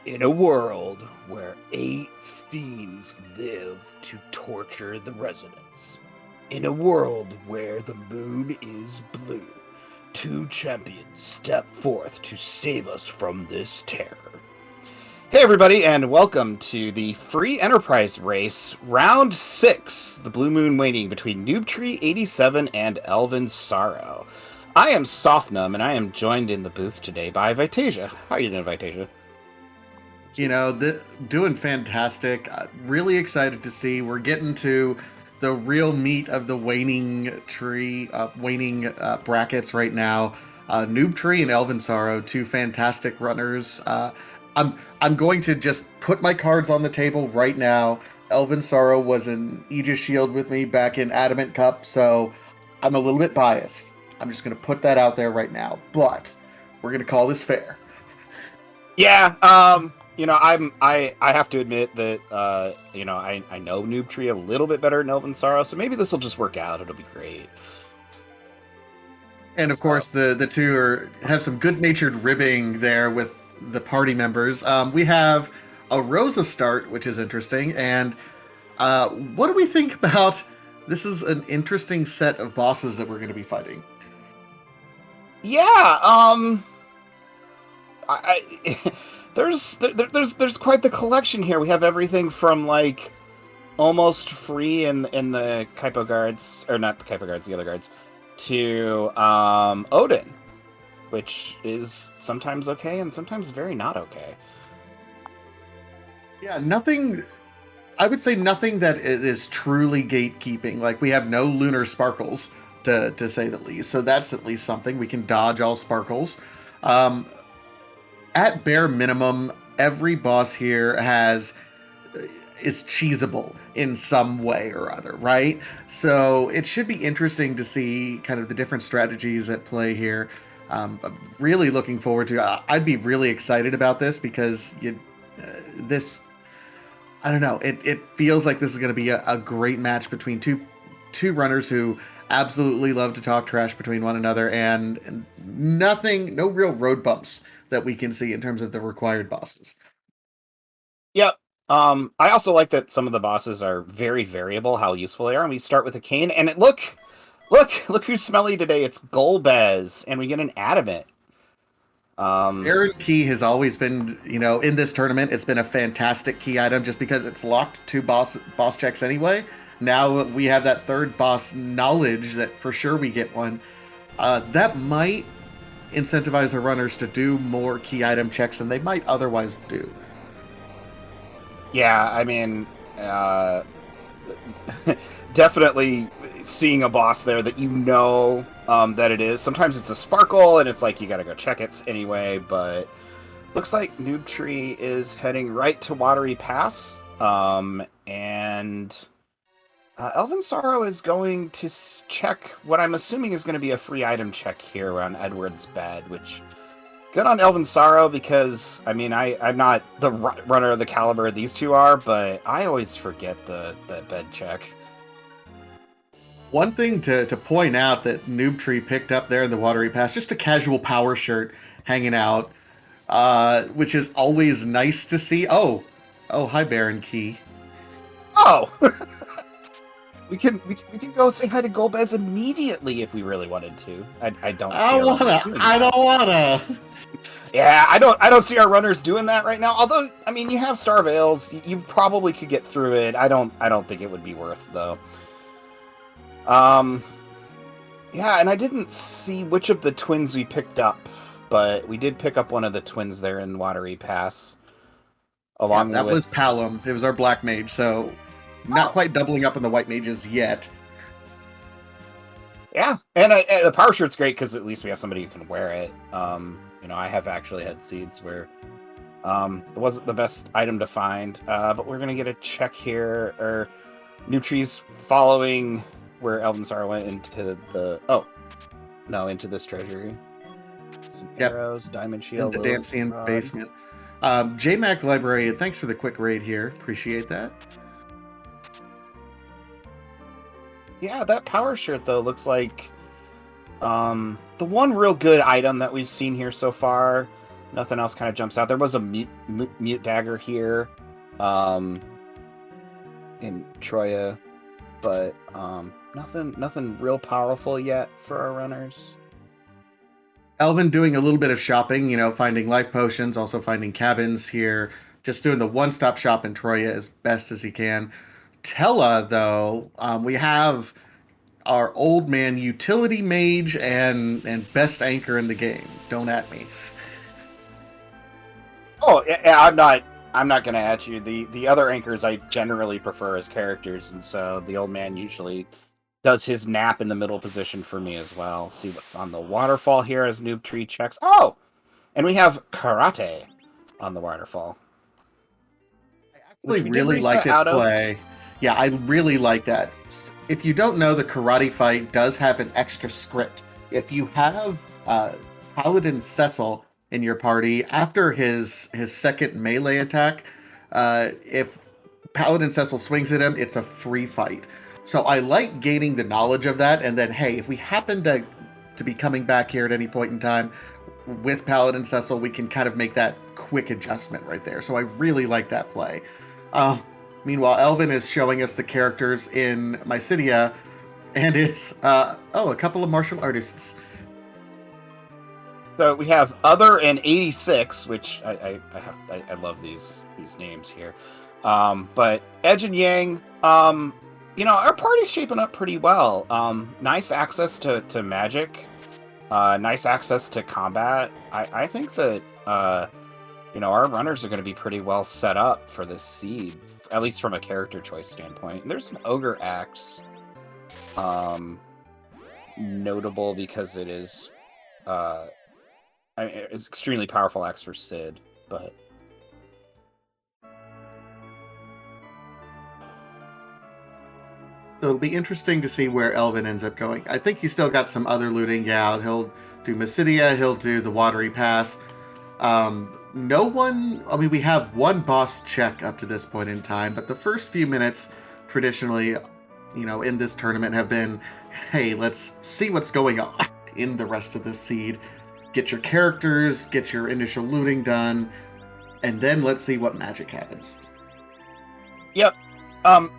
In a world where 8 fiends live to torture the residents, in a world where the moon is blue, 2 champions step forth to save us from this terror. Hey everybody, and welcome to the free enterprise race, round 6, the Blue Moon Waning between Noobtree87 and elvensorrow. I am Softnum, and I am joined in the booth today by Vitasia. How are you doing, Vitasia? Doing fantastic. Really excited to see. We're getting to the real meat of the waning brackets right now. Noobtree and elvensorrow, two fantastic runners. I'm going to just put my cards on the table right now. elvensorrow was an Aegis Shield with me back in Adamant Cup, so I'm a little bit biased. I'm just going to put that out there right now. But we're going to call this fair. Yeah, I have to admit that I know Noobtree a little bit better than elvensorrow, so maybe this will just work out. It'll be great. And of course, the two have some good natured ribbing there with the party members. We have a Rosa start, which is interesting. And what do we think about? This is an interesting set of bosses that we're going to be fighting. Yeah, there's quite the collection here. We have everything from like almost free in the Kaipo guards, or not the Kaipo guards, the other guards, to Odin, which is sometimes okay and sometimes very not okay. Yeah, nothing. I would say nothing that it is truly gatekeeping. Like we have no lunar sparkles to say the least. So that's at least something. We can dodge all sparkles. At bare minimum, every boss here is cheesable in some way or other, right? So it should be interesting to see kind of the different strategies at play here. I'm really looking forward to. I'd be really excited about this because this. I don't know. It feels like this is going to be a great match between two runners who absolutely love to talk trash between one another, and no real road bumps that we can see in terms of the required bosses. Yep. I also like that some of the bosses are very variable, how useful they are. And we start with a cane, and look who's smelly today. It's Golbez, and we get an adamant. Aaron Key has always been, in this tournament, it's been a fantastic key item just because it's locked to boss checks anyway. Now we have that third boss knowledge that for sure we get one. That might incentivize our runners to do more key item checks than they might otherwise do. Yeah, I mean, definitely seeing a boss there that that it is. Sometimes it's a sparkle, and it's like you gotta go check it anyway, but looks like Noobtree is heading right to Watery Pass, and elvensorrow is going to check what I'm assuming is going to be a free item check here on Edward's bed, which... Good on elvensorrow because, I mean, I'm not the runner of the caliber these two are, but I always forget the bed check. One thing to point out that Noobtree picked up there in the Watery Pass, just a casual power shirt hanging out, which is always nice to see. Oh, hi, Baron Key. Oh! We can go say hi to Golbez immediately if we really wanted to. I don't wanna. Yeah, I don't see our runners doing that right now. Although, I mean, you have Star Veils, you probably could get through it. I don't think it would be worth though. Yeah, and I didn't see which of the twins we picked up, but we did pick up one of the twins there in Watery Pass. That was Palom. It was our black mage, so not quite doubling up on the white mages yet. Yeah, and the power shirt's great because at least we have somebody who can wear it. I have actually had seeds where it wasn't the best item to find, but we're gonna get a check here. Or Noobtree's following where elvensorrow went into into this treasury. Some arrows, diamond shield, in the Dancian basement. JMac Librarian, thanks for the quick raid here. Appreciate that. Yeah, that power shirt though looks like the one real good item that we've seen here so far. Nothing else kind of jumps out. There was a mute dagger here, in Troya, but nothing real powerful yet for our runners. Elvin doing a little bit of shopping, finding life potions, also finding cabins here, just doing the one-stop shop in Troya as best as he can. Tella, though, we have our old man utility mage and best anchor in the game. Don't at me. Oh, yeah, I'm not going to at you. The other anchors I generally prefer as characters, and so the old man usually does his nap in the middle position for me as well. See what's on the waterfall here as Noobtree checks. Oh, and we have karate on the waterfall. I actually really like this play. Yeah, I really like that. If you don't know, the karate fight does have an extra script. If you have Paladin Cecil in your party, after his second melee attack, if Paladin Cecil swings at him, it's a free fight. So I like gaining the knowledge of that, and then hey, if we happen to be coming back here at any point in time with Paladin Cecil, we can kind of make that quick adjustment right there. So I really like that play. Meanwhile, Elvin is showing us the characters in Mysidia, and it's a couple of martial artists. So we have Other and 86, which I love these names here. But Edge and Yang, our party's shaping up pretty well. Nice access to magic, nice access to combat. I think that our runners are going to be pretty well set up for this seed, at least from a character choice standpoint. There's an Ogre Axe, notable because it is it's extremely powerful axe for Sid, but so it'll be interesting to see where Elvin ends up going. I think he's still got some other looting. Yeah, he'll do Mysidia, he'll do the Watery Pass. We have one boss check up to this point in time, but the first few minutes, traditionally, in this tournament have been, hey, let's see what's going on in the rest of the seed. Get your characters, get your initial looting done, and then let's see what magic happens. Yep.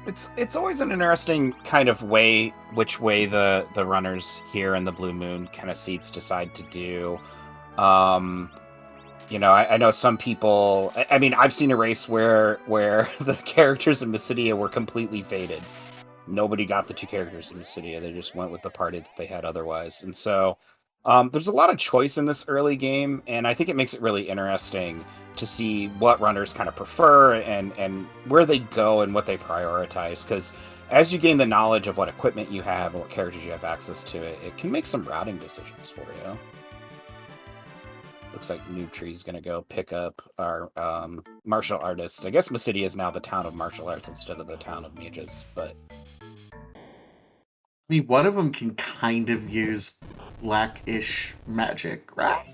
It's always an interesting kind of which way the runners here in the Blue Moon kind of seeds decide to do. I know some people. I mean, I've seen a race where the characters in Mysidia were completely faded. Nobody got the two characters in Mysidia. They just went with the party that they had otherwise, and so. There's a lot of choice in this early game, and I think it makes it really interesting to see what runners kind of prefer and where they go and what they prioritize. Because as you gain the knowledge of what equipment you have and what characters you have access to, it can make some routing decisions for you. Looks like Noobtree's going to go pick up our martial artists. I guess Mysidia is now the town of martial arts instead of the town of mages, but... I mean, one of them can kind of use black-ish magic, right?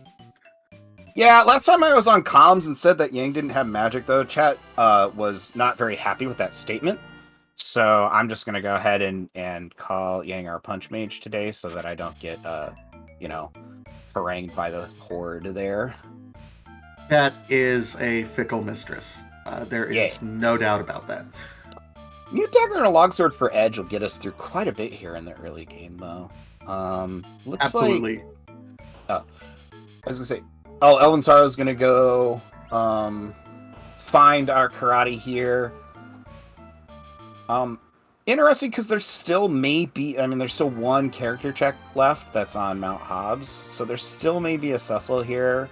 Yeah, last time I was on comms and said that Yang didn't have magic, though, chat was not very happy with that statement. So I'm just going to go ahead and call Yang our punch mage today so that I don't get, harangued by the horde there. That is a fickle mistress. There is no doubt about that. Mute Dagger and a Longsword for Edge will get us through quite a bit here in the early game, though. Looks Absolutely. Like... Oh, I was going to say... Oh, elvensorrow is going to go find our karate here. Interesting, because there's still there's still one character check left that's on Mount Hobbs, so there's still maybe a Cecil here.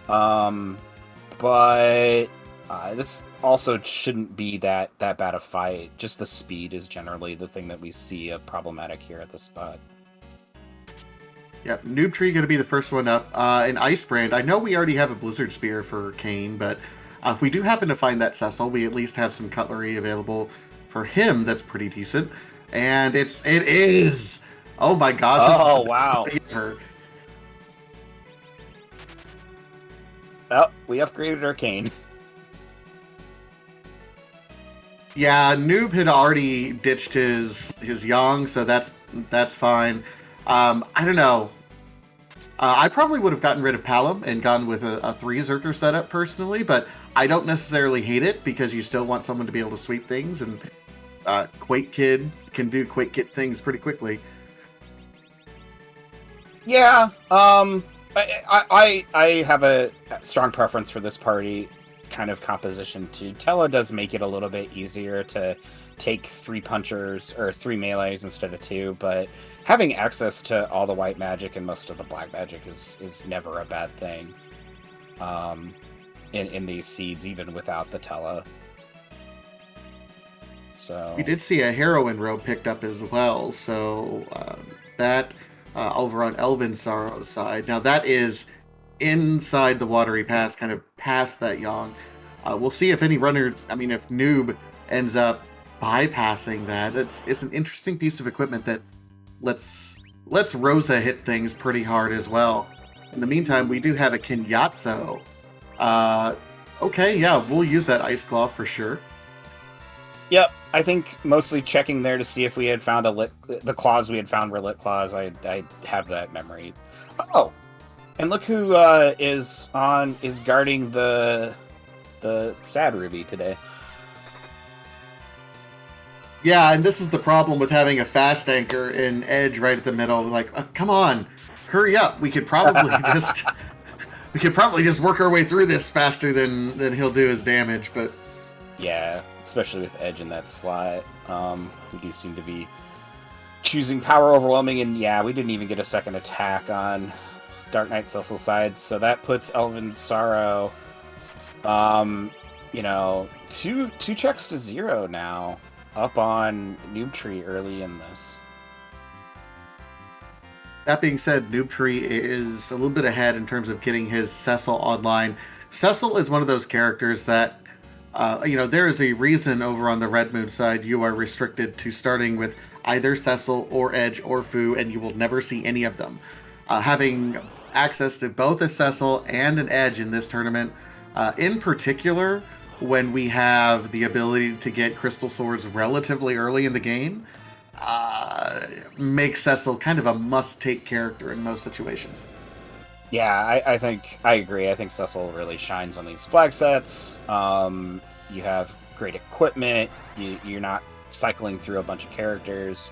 But this also shouldn't be that bad a fight. Just the speed is generally the thing that we see problematic here at this spot. Yep, Noobtree going to be the first one up. An Icebrand. I know we already have a Blizzard Spear for Kane, but if we do happen to find that Cecil, we at least have some cutlery available for him that's pretty decent. And it is! Oh my gosh. Oh, wow. Oh, we upgraded our Kane. Yeah, Noob had already ditched his Yang, so that's fine. I don't know. I probably would have gotten rid of Palom and gone with a 3 Zerker setup personally, but I don't necessarily hate it because you still want someone to be able to sweep things, and Quake Kid can do Quake Kid things pretty quickly. Yeah, I have a strong preference for this party kind of composition too. Tella does make it a little bit easier to take 3 punchers or 3 melees instead of 2, but having access to all the white magic and most of the black magic is never a bad thing. In these seeds, even without the Tella. So We did see a heroine row picked up as well, so that over on Elvensorrow's side. Now that is inside the Watery Pass, kind of past that Yang. We'll see if any runner, I mean, if Noob ends up bypassing that. It's an interesting piece of equipment that lets Rosa hit things pretty hard as well. In the meantime, we do have a Kinyatso. Okay, yeah, we'll use that Ice Claw for sure. Yep, I think mostly checking there to see if we had found the claws we had found were lit claws. I have that memory. Oh, and look who is guarding the Sad Ruby today. Yeah, and this is the problem with having a fast anchor in Edge right at the middle. Like, come on, hurry up! We could probably just work our way through this faster than he'll do his damage. But yeah, especially with Edge in that slot, we do seem to be choosing power overwhelming, and yeah, we didn't even get a second attack on Dark Knight Cecil's side, so that puts elvensorrow, two checks to 0 now, up on Noobtree early in this. that being said, Noobtree is a little bit ahead in terms of getting his Cecil online. Cecil is one of those characters that, there is a reason over on the Red Moon side you are restricted to starting with either Cecil or Edge or Fu, and you will never see any of them. Having access to both a Cecil and an Edge in this tournament, in particular, when we have the ability to get Crystal Swords relatively early in the game, makes Cecil kind of a must-take character in most situations. Yeah, I think I agree. I think Cecil really shines on these flag sets. You have great equipment. You're not cycling through a bunch of characters.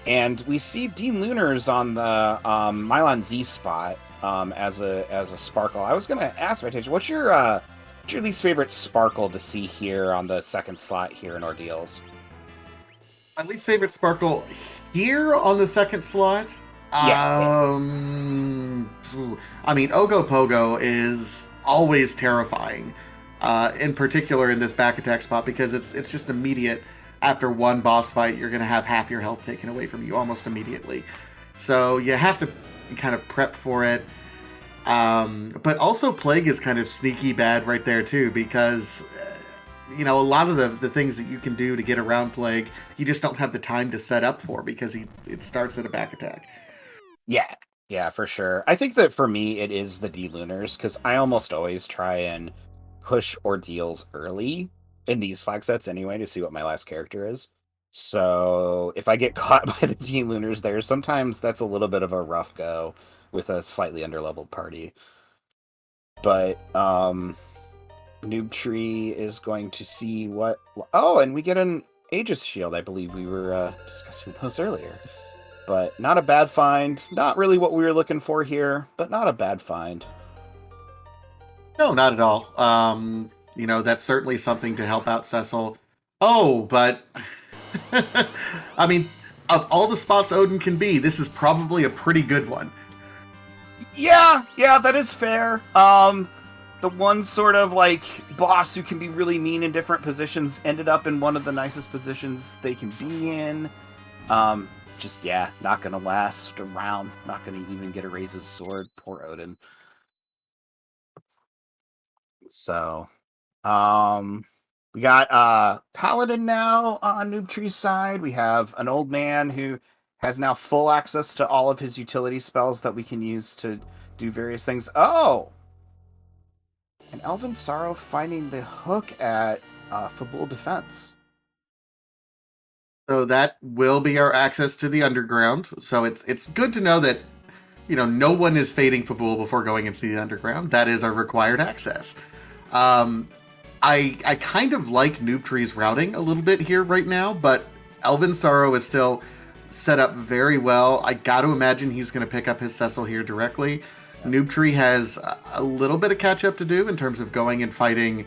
And we see Dean Lunars on the Mylon Z spot as a sparkle. I was going to ask Vitation, what's your least favorite sparkle to see here on the second slot here in Ordeals? My least favorite sparkle here on the second slot? Yeah. I mean, Ogopogo is always terrifying, in particular in this back attack spot, because it's just immediate. After one boss fight, you're going to have half your health taken away from you almost immediately. So you have to kind of prep for it. But also Plague is kind of sneaky bad right there too, because a lot of the things that you can do to get around Plague, you just don't have the time to set up for, because it starts at a back attack. Yeah, for sure. I think that for me, it is the D-Lunars, because I almost always try and push Ordeals early in these flag sets anyway to see what my last character is. So if I get caught by the D-Lunars there, sometimes that's a little bit of a rough go with a slightly underleveled party. But Noobtree is going to see what... Oh, and we get an Aegis Shield. I believe we were discussing those earlier. But not a bad find. Not really what we were looking for here, but not a bad find. No, not at all. That's certainly something to help out Cecil. Oh, but I mean, of all the spots Odin can be, this is probably a pretty good one. Yeah, that is fair. The one sort of like boss who can be really mean in different positions ended up in one of the nicest positions they can be in. Not gonna last around. Not gonna even get a Razor's Sword. Poor Odin. So, we got Paladin now on Noobtree's side. We have an old man who has now full access to all of his utility spells that we can use to do various things. Oh! And elvensorrow finding the hook at Fabul Defense. So that will be our access to the underground. So it's good to know that no one is fading Fabul before going into the underground. That is our required access. Um, I kind of like Noobtree's routing a little bit here right now, but Elvensorrow is still set up very well. I got to imagine he's going to pick up his Cecil here directly. Noobtree has a little bit of catch up to do in terms of going and fighting.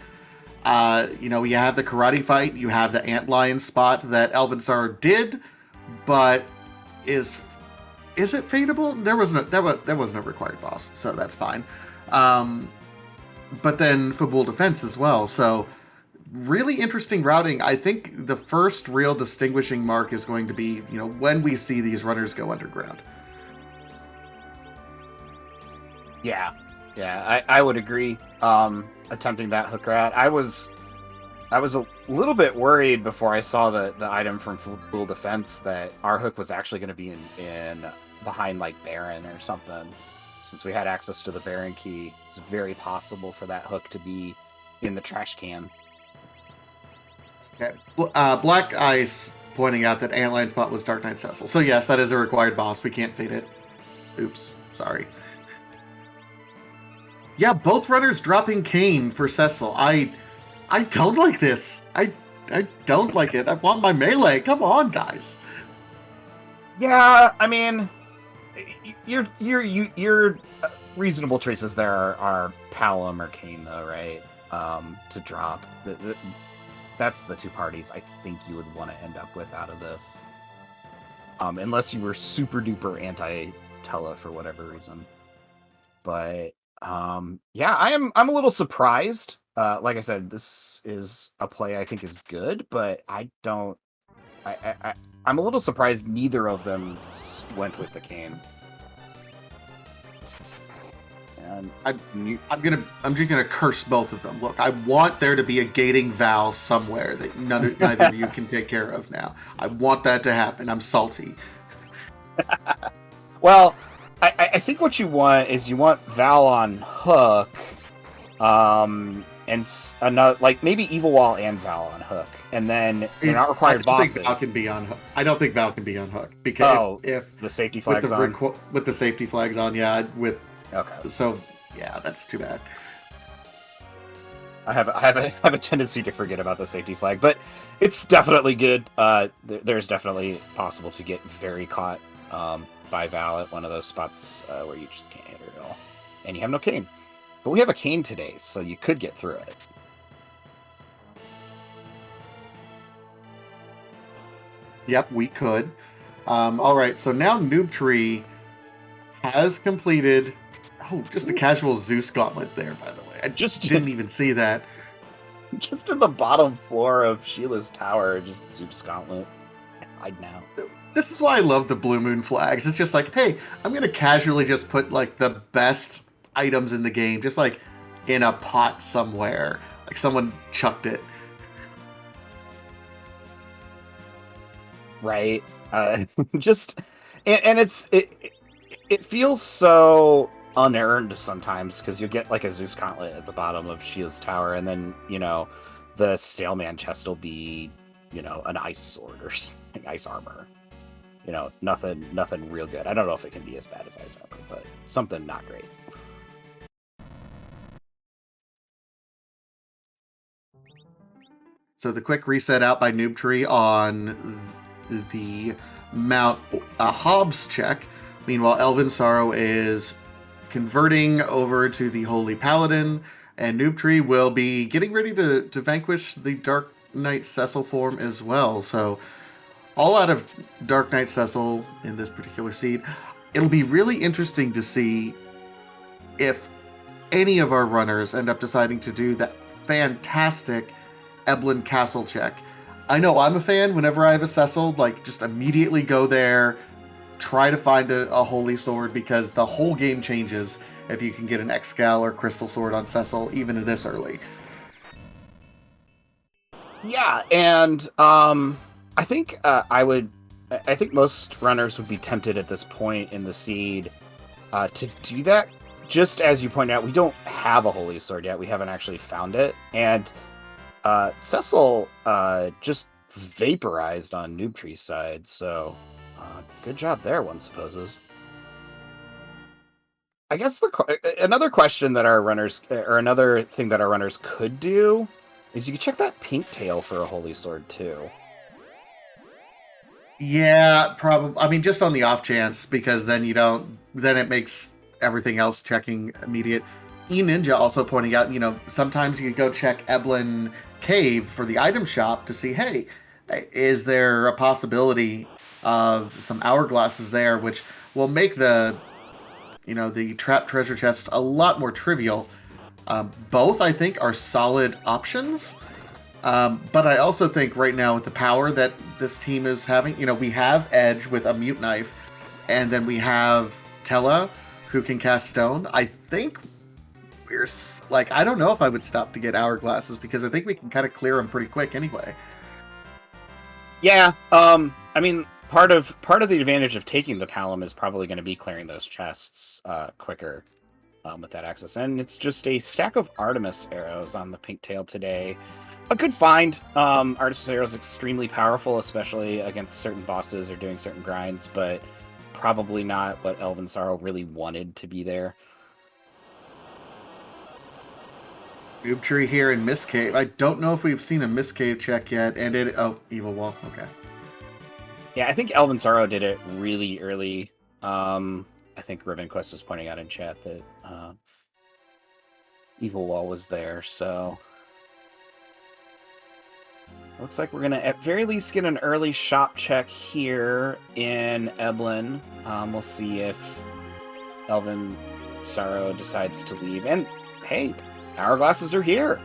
You have the karate fight, you have the antlion spot that Elvensorrow did, but is it fadeable? There wasn't a required boss, so that's fine. But then Fabul defense as well. So really interesting routing. I think the first real distinguishing mark is going to be, when we see these runners go underground. Yeah, I would agree. Attempting that hook rat, I was a little bit worried before I saw the item from Full Defense that our hook was actually going to be in behind like Baron or something. Since we had access to the Baron key, it's very possible for that hook to be in the trash can. Okay. Black Ice pointing out that Antlion spot was Dark Knight Cecil. So yes, that is a required boss. We can't fade it. Oops, sorry. Yeah, both runners dropping Kane for Cecil. I don't like this. I don't like it. I want my melee. Come on, guys. Yeah, I mean, your reasonable choices there are Palom or Kane, though, right? To drop. That's the two parties I think you would want to end up with out of this. Unless you were super duper anti-Tella for whatever reason. But yeah, I'm a little surprised. Like I said, this is a play I think is good, but I'm a little surprised neither of them went with the Kane. And I'm just gonna curse both of them. Look, I want there to be a gating Val somewhere that neither of you can take care of now. I want that to happen. I'm salty. Well, I think what you want is you want Val on hook, and another like maybe Evil Wall and Val on hook, and then you're not required bosses. Val can be on hook. I don't think Val can be on hook because if the safety flags on with the safety flags on, yeah, with okay. So yeah, that's too bad. I have a tendency to forget about the safety flag, but it's definitely good. There's definitely possible to get very caught by Val at one of those spots where you just can't hit her at all, and you have no cane. But we have a cane today, so you could get through it. Yep, we could. All right, so now Noobtree has completed. Oh, just a casual Zeus gauntlet there, by the way. I just didn't even see that. Just in the bottom floor of Sheila's tower, just Zeus gauntlet. Hide now. This is why I love the Blue Moon flags. It's just like, hey, I'm gonna casually just put like the best items in the game, just like in a pot somewhere, like someone chucked it. Right. Just and it feels so unearned sometimes because you get like a Zeus gauntlet at the bottom of Sheila's tower, and then the Staleman chest will be an ice sword or something, ice armor. Nothing real good. I don't know if it can be as bad as ice armor, but something not great. So the quick reset out by Noobtree on the Mount Hobbs check. Meanwhile, Elvensorrow is converting over to the Holy Paladin, and Noobtree will be getting ready to vanquish the Dark Knight Cecil form as well. So all out of Dark Knight Cecil in this particular seed. It'll be really interesting to see if any of our runners end up deciding to do that fantastic Eblan Castle check. I know I'm a fan. Whenever I have a Cecil, like just immediately go there, try to find a holy sword, because the whole game changes if you can get an Excal or Crystal Sword on Cecil, even this early. Yeah, and I think I think most runners would be tempted at this point in the seed to do that. Just as you point out, we don't have a holy sword yet. We haven't actually found it, and Cecil just vaporized on Noobtree's side, so good job there, one supposes. I guess another question that our runners, or another thing that our runners could do, is you could check that pink tail for a holy sword too. Yeah, probably. I mean, just on the off chance, because then you don't. Then it makes everything else checking immediate. E Ninja also pointing out, sometimes you go check Eblin Cave for the item shop to see, hey, is there a possibility of some hourglasses there, which will make the trap treasure chest a lot more trivial. Both, I think, are solid options. But I also think right now with the power that this team is having, we have Edge with a mute knife, and then we have Tella who can cast stone. I think we're like, I don't know if I would stop to get hourglasses because I think we can kind of clear them pretty quick anyway. Yeah. I mean, part of the advantage of taking the Palom is probably going to be clearing those chests quicker with that access, and it's just a stack of Artemis arrows on the pink tail today. A good find. Artemis arrow is extremely powerful, especially against certain bosses or doing certain grinds, but probably not what Elvensorrow really wanted to be there. Noobtree here in Mist Cave. I don't know if we've seen a Mist Cave check yet, and Evil Wall. Okay. Yeah, I think Elvensorrow did it really early. I think Rivenquest was pointing out in chat that Evil Wall was there, so looks like we're gonna at very least get an early shop check here in Eblin. We'll see if Elvensorrow decides to leave. And hey, hourglasses are here.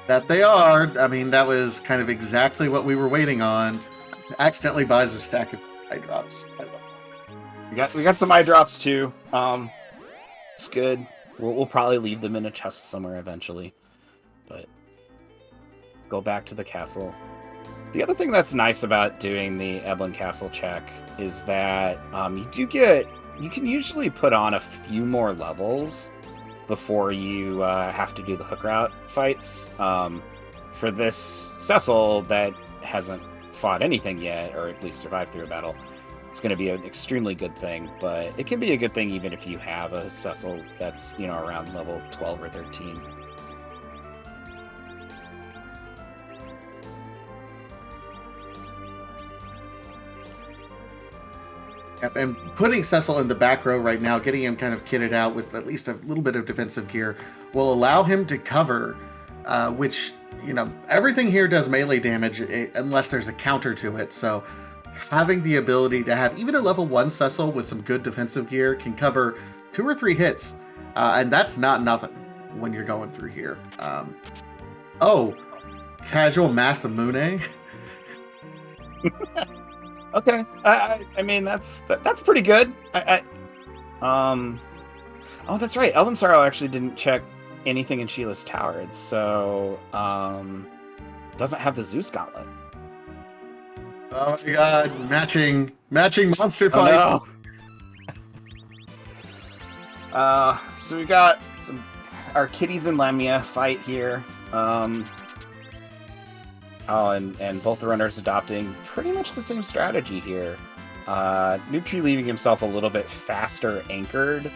That they are. I mean, that was kind of exactly what we were waiting on. Accidentally buys a stack of eye drops. I love that. We got some eye drops too. It's good. We'll probably leave them in a chest somewhere eventually, but go back to the castle. The other thing that's nice about doing the Eblin Castle check is that you can usually put on a few more levels before you have to do the hook route fights. For this Cecil that hasn't fought anything yet, or at least survived through a battle, it's going to be an extremely good thing, but it can be a good thing even if you have a Cecil that's, around level 12 or 13. And putting Cecil in the back row right now, getting him kind of kitted out with at least a little bit of defensive gear, will allow him to cover, which, everything here does melee damage unless there's a counter to it. So having the ability to have even a level 1 Cecil with some good defensive gear can cover 2 or 3 hits. And that's not nothing when you're going through here. Casual Masamune. Okay, I mean that's pretty good. Oh, that's right. Elvensorrow actually didn't check anything in Sheila's tower, so doesn't have the Zeus gauntlet. Oh my god, matching monster fights. No. So we got our Kitties and Lamia fight here. And both the runners adopting pretty much the same strategy here. Noobtree leaving himself a little bit faster anchored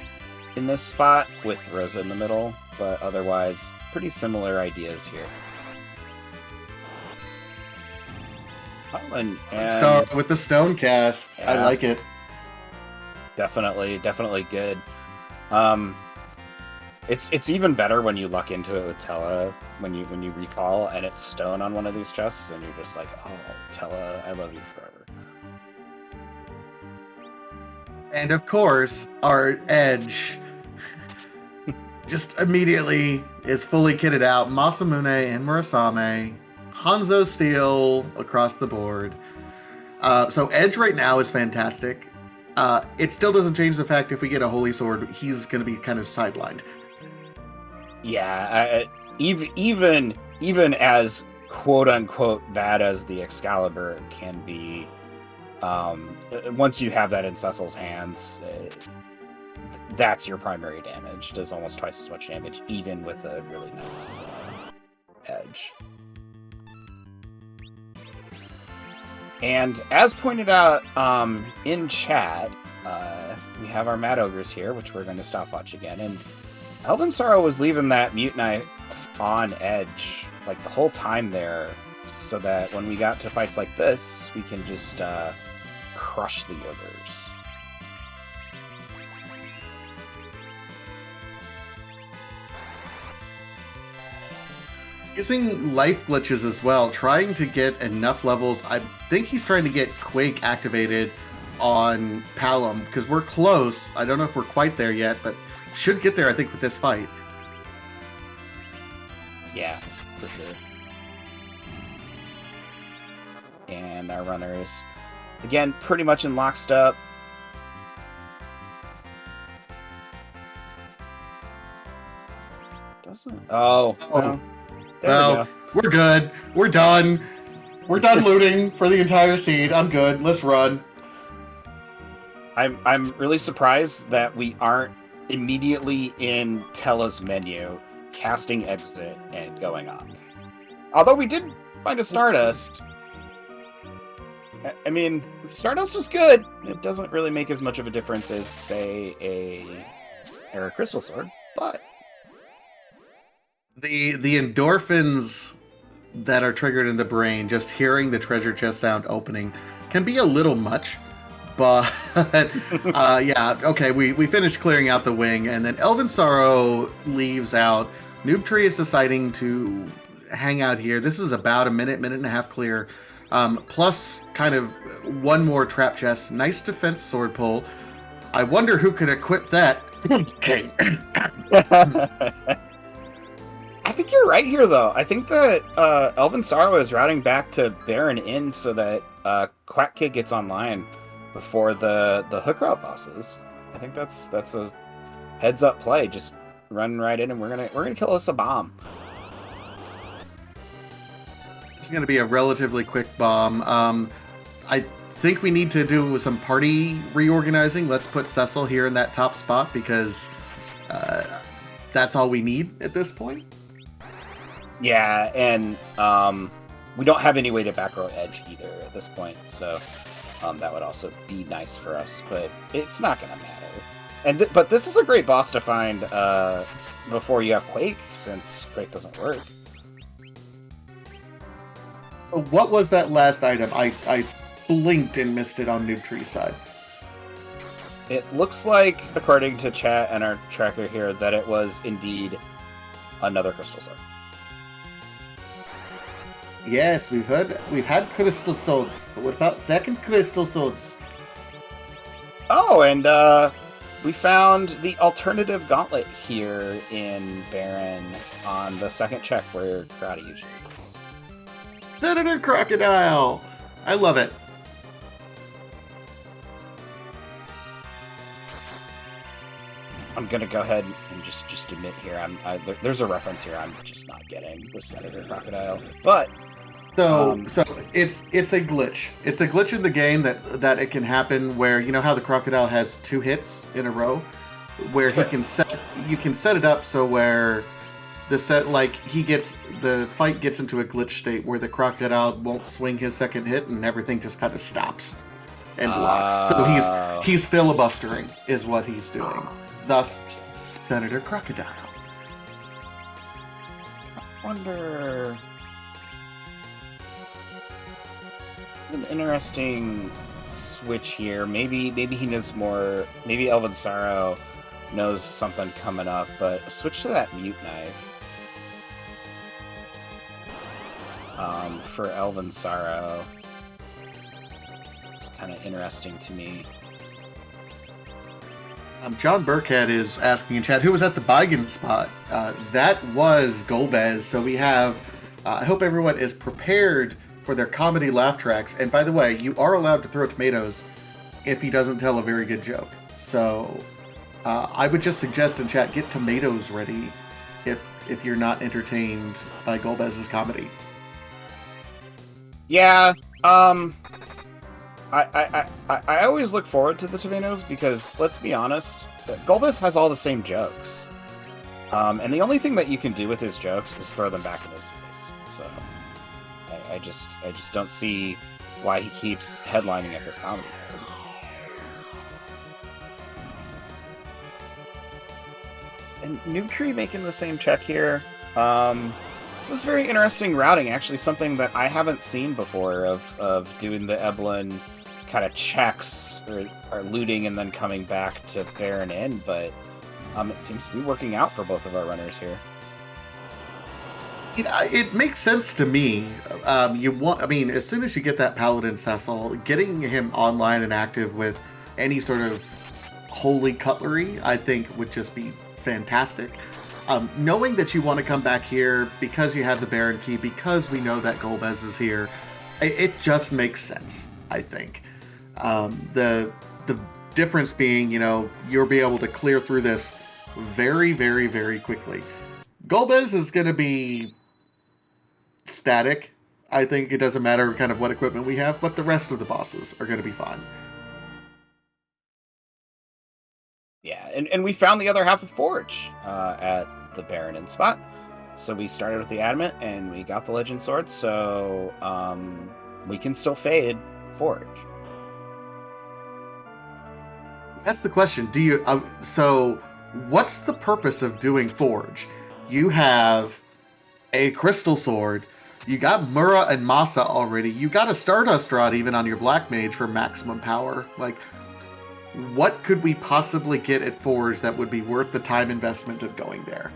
in this spot with Rosa in the middle, but otherwise pretty similar ideas here. Oh, and so with the stone cast, yeah. I like it. Definitely good. It's even better when you luck into it with Tella when you recall and it's stone on one of these chests and you're just like, oh, Tella, I love you forever. And of course, our Edge just immediately is fully kitted out. Masamune and Murasame, Hanzo Steel across the board. So Edge right now is fantastic. It still doesn't change the fact if we get a Holy Sword, he's going to be kind of sidelined. Yeah, even as quote unquote bad as the Excalibur can be, once you have that in Cecil's hands, that's your primary damage. Does almost twice as much damage, even with a really nice Edge. And as pointed out in chat, we have our Mad Ogres here, which we're going to stopwatch again. And Elvensorrow was leaving that Mute Knight on edge like the whole time there, so that when we got to fights like this, we can just crush the ogres. Using life glitches as well, trying to get enough levels. I think he's trying to get Quake activated on Palom, because we're close. I don't know if we're quite there yet, but should get there, I think, with this fight. Yeah, for sure. And our runner is, again, pretty much in lockstep. Doesn't... Oh, well, well, we're good. We're done. We're done looting for the entire seed. I'm good. Let's run. I'm really surprised that we aren't immediately in Tella's menu, casting exit and going on. Although we did find a Stardust. I mean, Stardust is good. It doesn't really make as much of a difference as, say, a Crystal Sword, but the endorphins that are triggered in the brain, just hearing the treasure chest sound opening, can be a little much. But yeah, okay, we finished clearing out the wing, and then Elvensorrow leaves out. Noobtree is deciding to hang out here. This is about a minute and a half clear. Plus kind of one more trap chest. Nice defense sword pull. I wonder who could equip that. Okay. I think you're right here, though. I think that Elvensorrow is routing back to Baron Inn so that Quack Kid gets online before the hook route bosses. I think that's a heads up play. Just run right in, and we're gonna kill us a bomb. This is gonna be a relatively quick bomb. I think we need to do some party reorganizing. Let's put Cecil here in that top spot because that's all we need at this point. Yeah, and we don't have any way to back row edge either at this point, so that would also be nice for us, but it's not going to matter. But this is a great boss to find before you have Quake, since Quake doesn't work. What was that last item? I blinked and missed it on Noobtree's side. It looks like, according to chat and our tracker here, that it was indeed another Crystal Sword. Yes, we've had Crystal Swords, but what about second Crystal Swords? Oh, and we found the alternative gauntlet here in Baron on the second check where Karate usually is. Senator Crocodile! I love it. I'm gonna go ahead and just admit here, there's a reference here I'm just not getting with Senator Crocodile, but so it's a glitch. It's a glitch in the game that it can happen where, you know how the crocodile has 2 hits in a row, where you can set it up so where the fight gets into a glitch state where the crocodile won't swing his second hit and everything just kind of stops and blocks. So he's filibustering is what he's doing. Thus, Senator Crocodile. I wonder... It's an interesting switch here. Maybe he knows more. Maybe Elvensorrow knows something coming up, but switch to that Mute Knife. For Elvensorrow. It's kind of interesting to me. John Burkhead is asking in chat, who was at the Beigen spot? That was Golbez. So we have, I hope everyone is prepared for their comedy laugh tracks. And by the way, you are allowed to throw tomatoes if he doesn't tell a very good joke. So I would just suggest in chat, get tomatoes ready if you're not entertained by Golbez's comedy. Yeah, I always look forward to the tomatoes because, let's be honest, Golbez has all the same jokes. And the only thing that you can do with his jokes is throw them back in his face. So I just don't see why he keeps headlining at this comedy. And Noobtree making the same check here. This is very interesting routing, actually, something that I haven't seen before of doing the Eblin kind of checks or looting and then coming back to Baron in, but it seems to be working out for both of our runners here. It makes sense to me. As soon as you get that Paladin Cecil, getting him online and active with any sort of holy cutlery, I think would just be fantastic. Knowing that you want to come back here because you have the Baron key, because we know that Golbez is here, it just makes sense, I think. The difference being, you'll be able to clear through this very, very, very quickly. Golbez is going to be static. I think it doesn't matter kind of what equipment we have, but the rest of the bosses are going to be fine. Yeah, and we found the other half of Forge at the Baron in spot. So we started with the Adamant, and we got the Legend Sword, so we can still fade Forge. That's the question. Do you... so, what's the purpose of doing Forge? You have a Crystal Sword, you got Mura and Masa already, you got a Stardust Rod even on your Black Mage for maximum power. Like, what could we possibly get at Forge that would be worth the time investment of going there?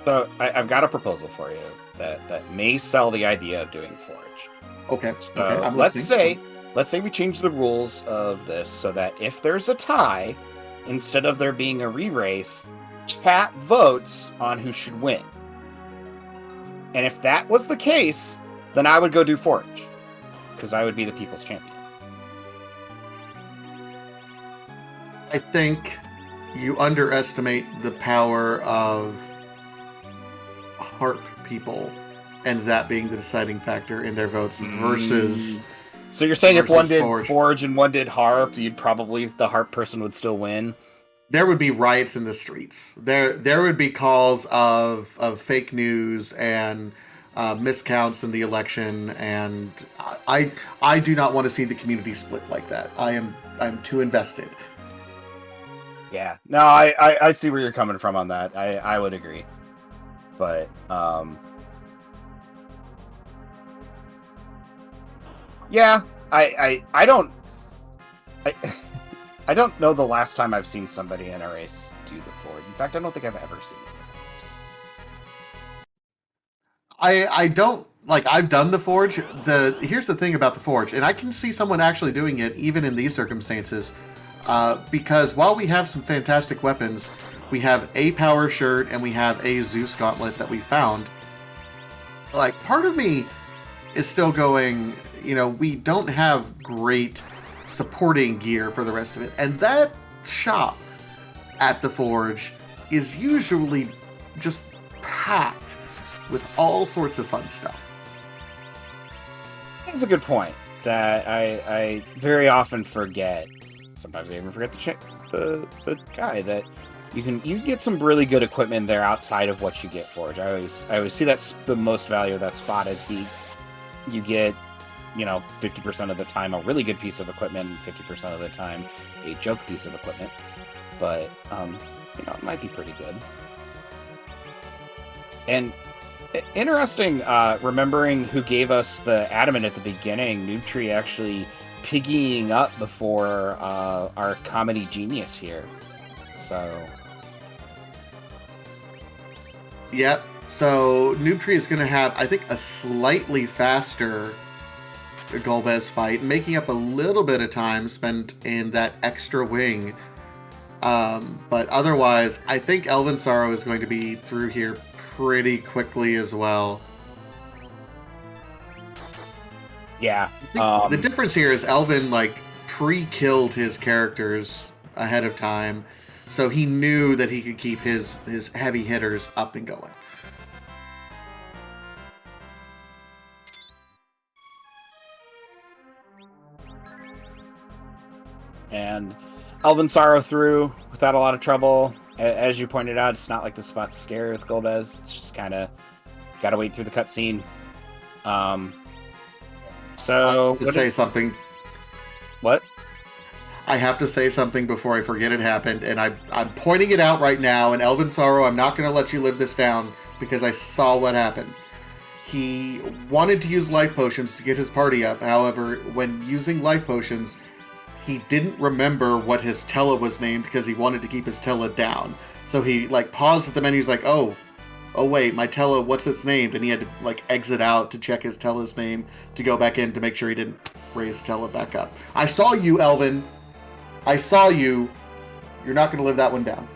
So I've got a proposal for you that may sell the idea of doing Forge. Okay. So okay, I'm let's listening. say we change the rules of this so that if there's a tie, instead of there being a re-race, chat votes on who should win. And if that was the case, then I would go do Forge, because I would be the people's champion. I think you underestimate the power of Harp people, and that being the deciding factor in their votes versus... So you're saying if one did Forge and one did Harp, the Harp person would still win? There would be riots in the streets. There would be calls of fake news and miscounts in the election, and I do not want to see the community split like that. I'm too invested. Yeah, no, I see where you're coming from on that. I would agree, but yeah, I don't I don't know the last time I've seen somebody in a race do the Forge. In fact, I don't think I've ever seen it. I don't like. I've done the Forge. Here's the thing about the Forge, and I can see someone actually doing it even in these circumstances. Because while we have some fantastic weapons, we have a power shirt and we have a Zeus gauntlet that we found. Like, part of me is still going, we don't have great supporting gear for the rest of it. And that shop at the Forge is usually just packed with all sorts of fun stuff. That's a good point that I very often forget. Sometimes I even forget to check the guy that you can get some really good equipment there outside of what you get Forge. I always see that's the most value of that spot is you get 50% of the time a really good piece of equipment, and 50% of the time a joke piece of equipment. But it might be pretty good. And interesting, remembering who gave us the Adamant at the beginning, Noobtree actually piggying up before our comedy genius here. So yep. So Noobtree is going to have, I think, a slightly faster Golbez fight, making up a little bit of time spent in that extra wing. But otherwise, I think Elvensorrow is going to be through here pretty quickly as well. Yeah. The difference here is Elven pre-killed his characters ahead of time, so he knew that he could keep his heavy hitters up and going. And Elvensorrow through without a lot of trouble. As you pointed out, it's not like the spot's scary with Golbez. It's just kind of got to wait through the cutscene. So To say something. What? I have to say something before I forget it happened, and I'm pointing it out right now. And Elvensorrow, I'm not going to let you live this down because I saw what happened. He wanted to use life potions to get his party up. However, when using life potions, he didn't remember what his Tela was named because he wanted to keep his Tela down. So he like paused at the menu. He's like, oh wait, my Tela, what's its named? And he had to like exit out to check his Tela's name to go back in to make sure he didn't raise Tela back up. I saw you, Elvin. I saw you. You're not going to live that one down.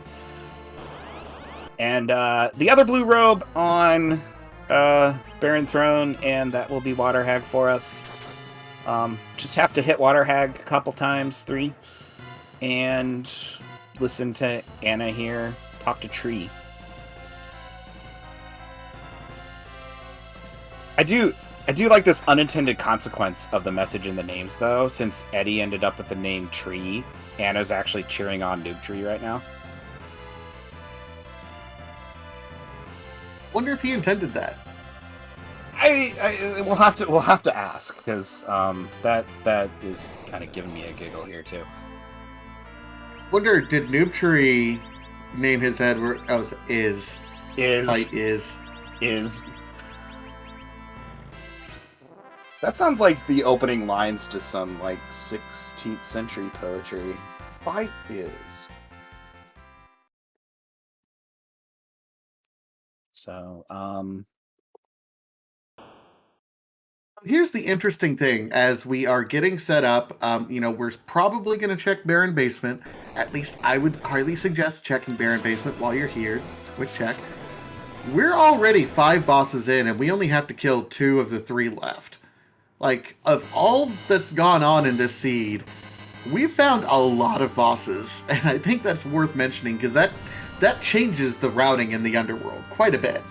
And the other blue robe on Baron Throne, and that will be Water Hag for us. Just have to hit Water Hag a couple times, 3, and listen to Anna here talk to Tree. I do like this unintended consequence of the message in the names, though, since Eddie ended up with the name Tree. Anna's actually cheering on Noobtree right now. Wonder if he intended that. We'll have to ask, because that is kind of giving me a giggle here too. Wonder, did Noobtree name his head? Is. That sounds like the opening lines to some like 16th century poetry. Fight is. So, Here's the interesting thing. As we are getting set up, we're probably going to check Baron Basement. At least I would highly suggest checking Baron Basement while you're here. It's a quick check. We're already 5 bosses in, and we only have to kill 2 of the 3 left. Like, of all that's gone on in this seed, we've found a lot of bosses, and I think that's worth mentioning, because that changes the routing in the underworld quite a bit.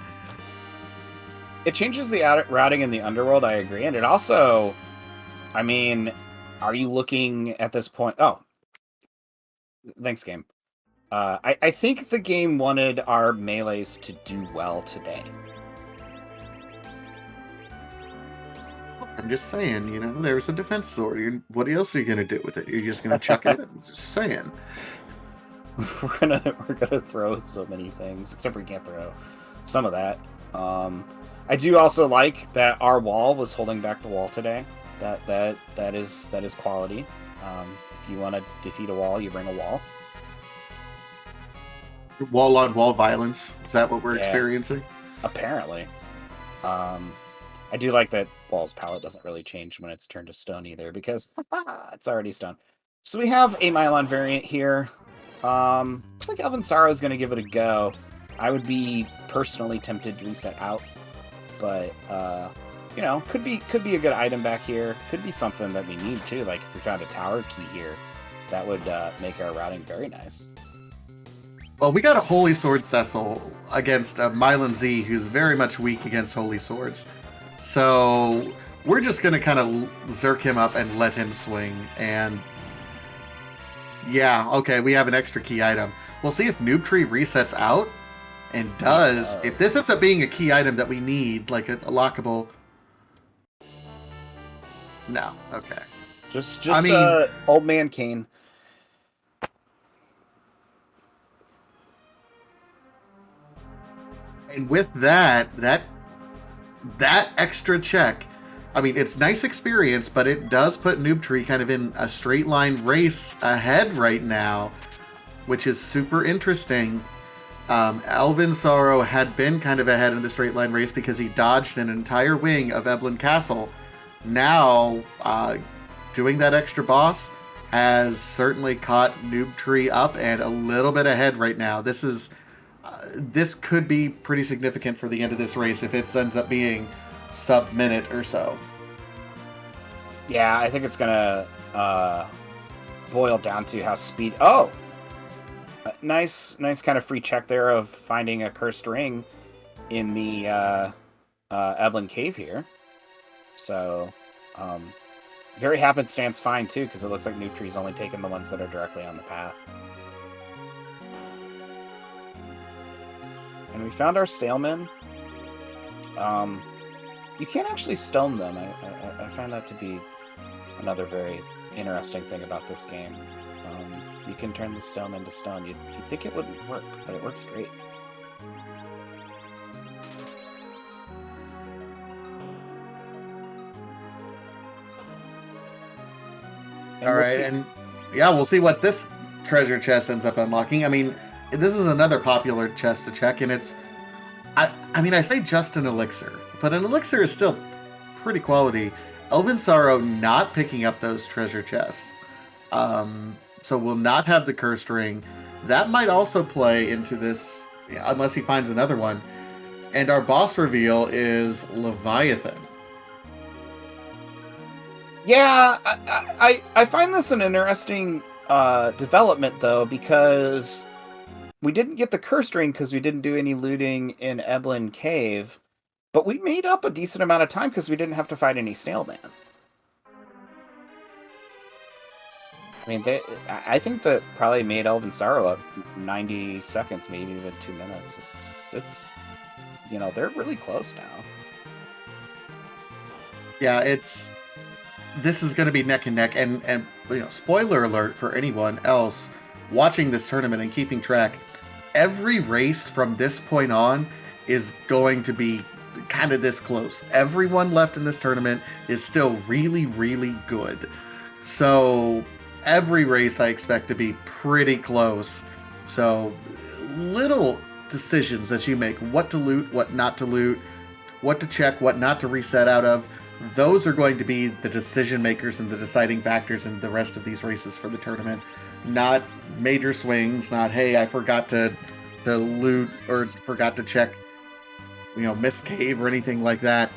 It changes the routing in the underworld, I agree. And it also, I mean, are you looking at this point? Oh, thanks, game. I think the game wanted our melees to do well today. I'm just saying, there's a defense sword. What else are you going to do with it? You're just going to chuck it? I'm just saying. We're gonna throw so many things, except we can't throw some of that. I do also like that our wall was holding back the wall today. That is quality. If you want to defeat a wall, you bring a wall. Wall on wall violence. Is that what we're experiencing? Apparently. I do like that Wall's palette doesn't really change when it's turned to stone either, because it's already stone. So we have a Mylon variant here. Looks like elvensorrow is going to give it a go. I would be personally tempted to reset out, but could be a good item back here. Could be something that we need too. Like if we found a tower key here, that would make our routing very nice. Well, we got a Holy Sword Cecil against a Mylon Z, who's very much weak against Holy Swords. So we're just going to kind of zerk him up and let him swing. And yeah, okay, we have an extra key item. We'll see if Noobtree resets out and does. If this ends up being a key item that we need, like a lockable. No, okay. Just old man Kane. And with that extra check, I mean, it's nice experience, but it does put Noobtree kind of in a straight line race ahead right now, which is super interesting. Elvensorrow had been kind of ahead in the straight line race because he dodged an entire wing of Eblan Castle. Now, doing that extra boss has certainly caught Noobtree up and a little bit ahead right now. This could be pretty significant for the end of this race if it ends up being sub-minute or so. Yeah, I think it's gonna boil down to how speed. Oh, nice kind of free check there of finding a cursed ring in the Eblan Cave here. So, very happenstance fine too, because it looks like Noobtree's only taking the ones that are directly on the path. And we found our Staleman. You can't actually stone them. I find that to be another very interesting thing about this game. You can turn the stone into stone. You'd think it wouldn't work, but it works great. And All we'll right, see. and yeah, we'll see what this treasure chest ends up unlocking. I mean, this is another popular chest to check, and it's I mean, I say just an elixir, but an elixir is still pretty quality. Elvensorrow not picking up those treasure chests, so we'll not have the cursed ring. That might also play into this, unless he finds another one. And our boss reveal is Leviathan. Yeah, I find this an interesting development, though, because we didn't get the cursed ring because we didn't do any looting in Eblin Cave, but we made up a decent amount of time because we didn't have to fight any Snailman. I mean, I think that probably made Elvensorrow up 90 seconds, maybe even 2 minutes. It's they're really close now. Yeah, this is going to be neck and neck, and spoiler alert for anyone else watching this tournament and keeping track. Every race from this point on is going to be kind of this close. Everyone left in this tournament is still really, really good. So every race I expect to be pretty close. So little decisions that you make, what to loot, what not to loot, what to check, what not to reset out of, those are going to be the decision makers and the deciding factors in the rest of these races for the tournament. Not major swings, not, hey, I forgot to loot or forgot to check, missed cave or anything like that.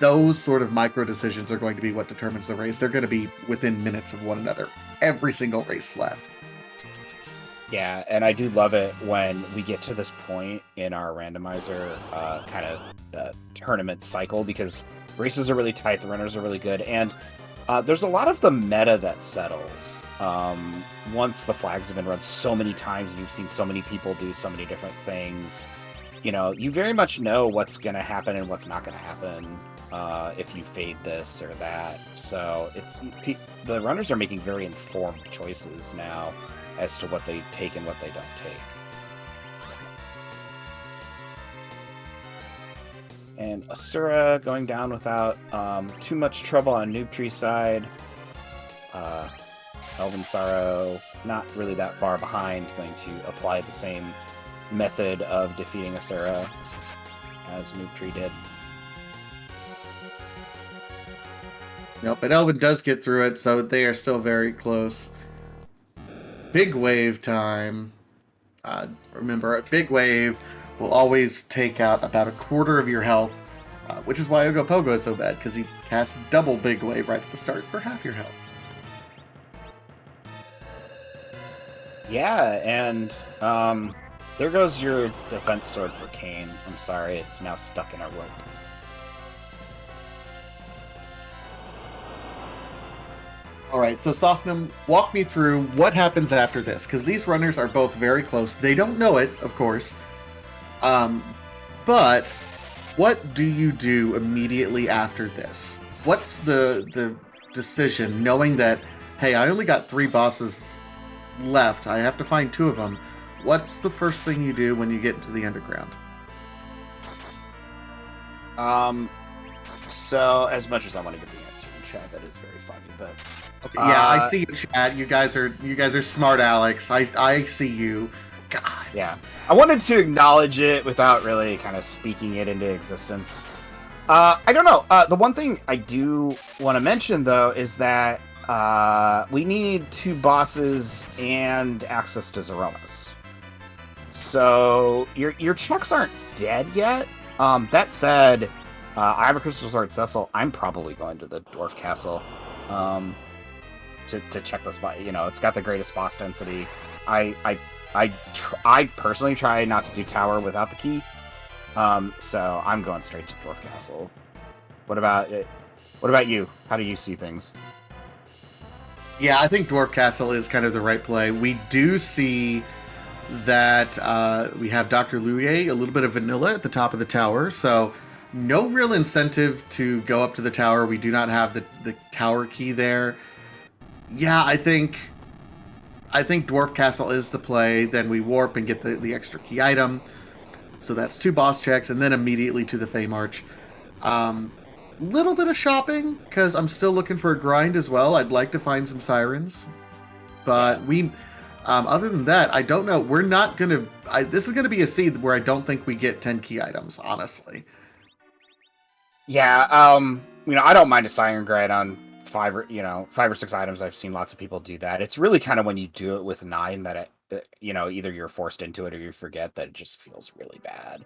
Those sort of micro decisions are going to be what determines the race. They're going to be within minutes of one another. Every single race left. Yeah, and I do love it when we get to this point in our randomizer tournament cycle, because races are really tight, the runners are really good, and there's a lot of the meta that settles. Once the flags have been run so many times and you've seen so many people do so many different things, you very much know what's going to happen and what's not going to happen if you fade this or that. So the runners are making very informed choices now as to what they take and what they don't take. And Asura going down without too much trouble on Noobtree's side. Elvensorrow not really that far behind, going to apply the same method of defeating Asura as Noobtree did. Nope, but Elvin does get through it, so they are still very close. Big wave time. Remember, a big wave will always take out about a quarter of your health, which is why Ogopogo is so bad, because he casts double big wave right at the start for half your health. Yeah, and there goes your defense sword for Kane. I'm sorry, it's now stuck in a rope. All right, so Sofnum, walk me through what happens after this, because these runners are both very close. They don't know it, of course, but what do you do immediately after this? What's the decision, knowing that, hey, I only got 3 bosses left, I have to find 2 of them. What's the first thing you do when you get into the underground? So as much as I want to get the answer in chat, that is very funny, but okay, yeah, I see you, chat. You guys are smart, Alex. I see you. God. Yeah, I wanted to acknowledge it without really kind of speaking it into existence. I don't know. The one thing I do want to mention, though, is that we need 2 bosses and access to Zeromus. So your checks aren't dead yet. That said, I have a Crystal Sword Cecil. I'm probably going to the Dwarf Castle to check the spot. It's got the greatest boss density. I personally try not to do tower without the key. So I'm going straight to Dwarf Castle. What about you? How do you see things? Yeah, I think Dwarf Castle is kind of the right play. We do see that we have Dr. Luye, a little bit of vanilla at the top of the tower, so No real incentive to go up to the tower. We do not have the tower key there. Yeah, I think Dwarf Castle is the play. Then we warp and get the extra key item. So that's 2 boss checks, and then immediately to the Fey March. Little bit of shopping, because I'm still looking for a grind as well. I'd like to find some sirens. But Yeah. other than that, I don't know. We're not going to... This is going to be a seed where I don't think we get 10 key items, honestly. Yeah, I don't mind a siren grind on 5 or 6 items. I've seen lots of people do that. It's really kind of when you do it with 9 that either you're forced into it or you forget, that it just feels really bad.